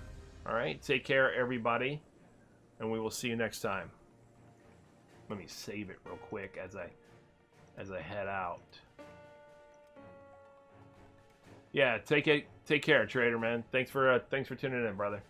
All right, take care, everybody. And we will see you next time. Let me save it real quick as I head out. Yeah, take care, Trader, man. Thanks for tuning in, brother.